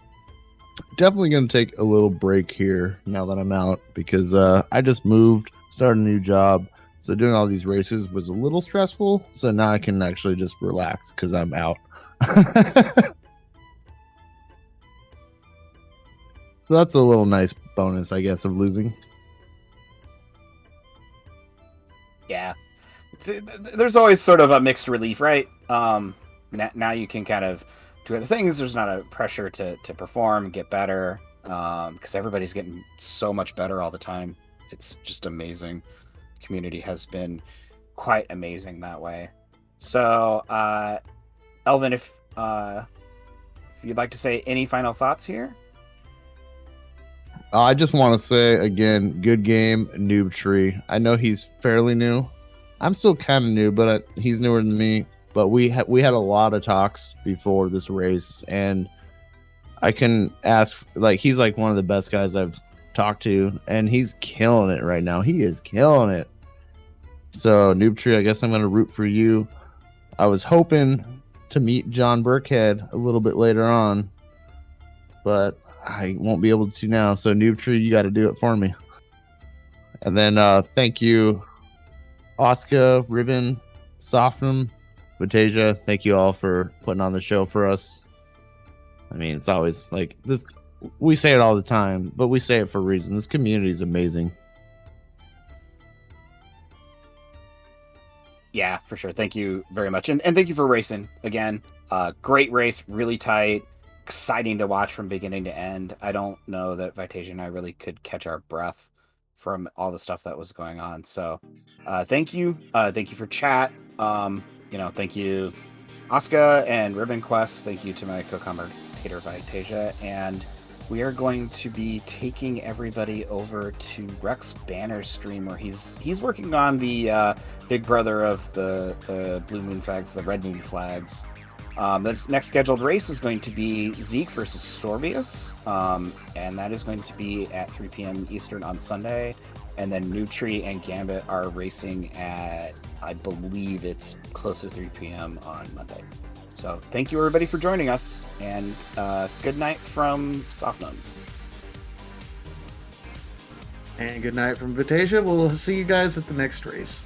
to take a little break here now that I'm out because I just moved, started a new job. So doing all these races was a little stressful. So now I can actually just relax because I'm out. So that's a little nice bonus, I guess, of losing. Yeah. There's always sort of a mixed relief, right? Now you can kind of do other things. There's not a pressure to perform, get better, because everybody's getting so much better all the time. It's just amazing. The community has been quite amazing that way. So, Elvin, if you'd like to say any final thoughts here? I just want to say again, good game, Noobtree. I know he's fairly new. I'm still kind of new, but he's newer than me. But we had a lot of talks before this race, and I can ask, like, he's like one of the best guys I've talked to, and he's killing it right now. He is killing it. So Noobtree, I guess I'm gonna root for you. I was hoping to meet John Burkhead a little bit later on, but I won't be able to now. So Noobtree, you got to do it for me. And then thank you, Oscar, Ribbon, Sofnum, Vatasia. Thank you all for putting on the show for us. I mean, it's always like this. We say it all the time, but we say it for a reason. This community is amazing. Yeah, for sure. Thank you very much. And thank you for racing again. Great race, really tight, exciting to watch from beginning to end. I don't know that Vitasia and I really could catch our breath from all the stuff that was going on. So thank you. Thank you for chat. Thank you, Oscar and Ribbon Quest. Thank you to my co-commentator Vitasia. And we are going to be taking everybody over to Rex Banner's stream, where he's working on the big brother of the Blue Moon flags, the Red Moon flags. The next scheduled race is going to be Zeke versus Sorbius, and that is going to be at 3 p.m. Eastern on Sunday. And then Noobtree and Gambit are racing at, I believe it's close to 3 p.m. on Monday. So thank you everybody for joining us, and good night from Sofnum. And good night from Vitasia. We'll see you guys at the next race.